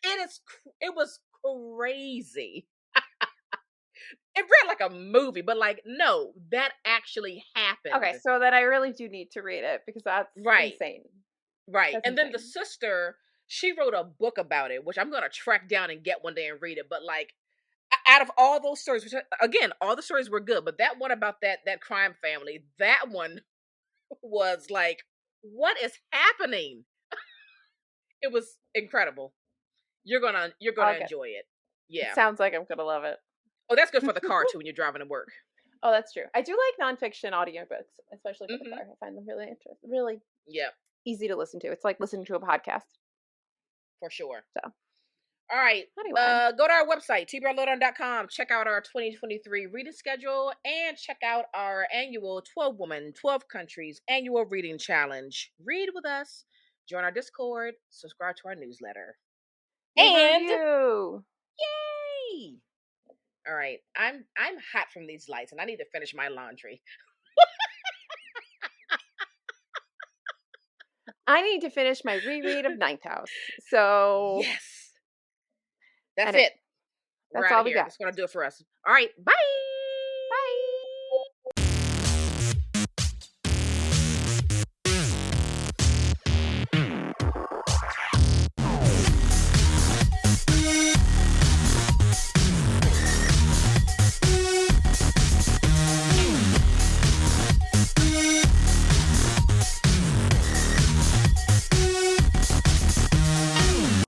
It was crazy. It read like a movie, but like no, that actually happened. Okay, so then I really do need to read it because that's Right. insane. Right. That's And then the insane. sister, she wrote a book about it, which I'm going to track down and get one day and read it. But like out of all those stories, which again, all the stories were good, but that one about that crime family, that one was like, what is happening? It was incredible. You're gonna Okay. enjoy it. It Yeah. sounds like I'm gonna love it. Oh, that's good for the car too when you're driving to work. Oh, that's true. I do like nonfiction audiobooks, especially for the Mm-hmm. car. I find them really interesting, really Yep, easy to listen to. It's like listening to a podcast. for sure. So All right. anyway, Go to our website, tbrlowdown.com. Check out our 2023 reading schedule and check out our annual 12 Woman, 12 Countries annual reading challenge. Read with us, join our Discord, subscribe to our newsletter. leave a And review. yay! All right. I'm hot from these lights and I need to finish my laundry. I need to finish my reread of Ninth House. So Yes. That's anyway, it. We're that's out all of we here. got. That's gonna do it for us. All right. Bye.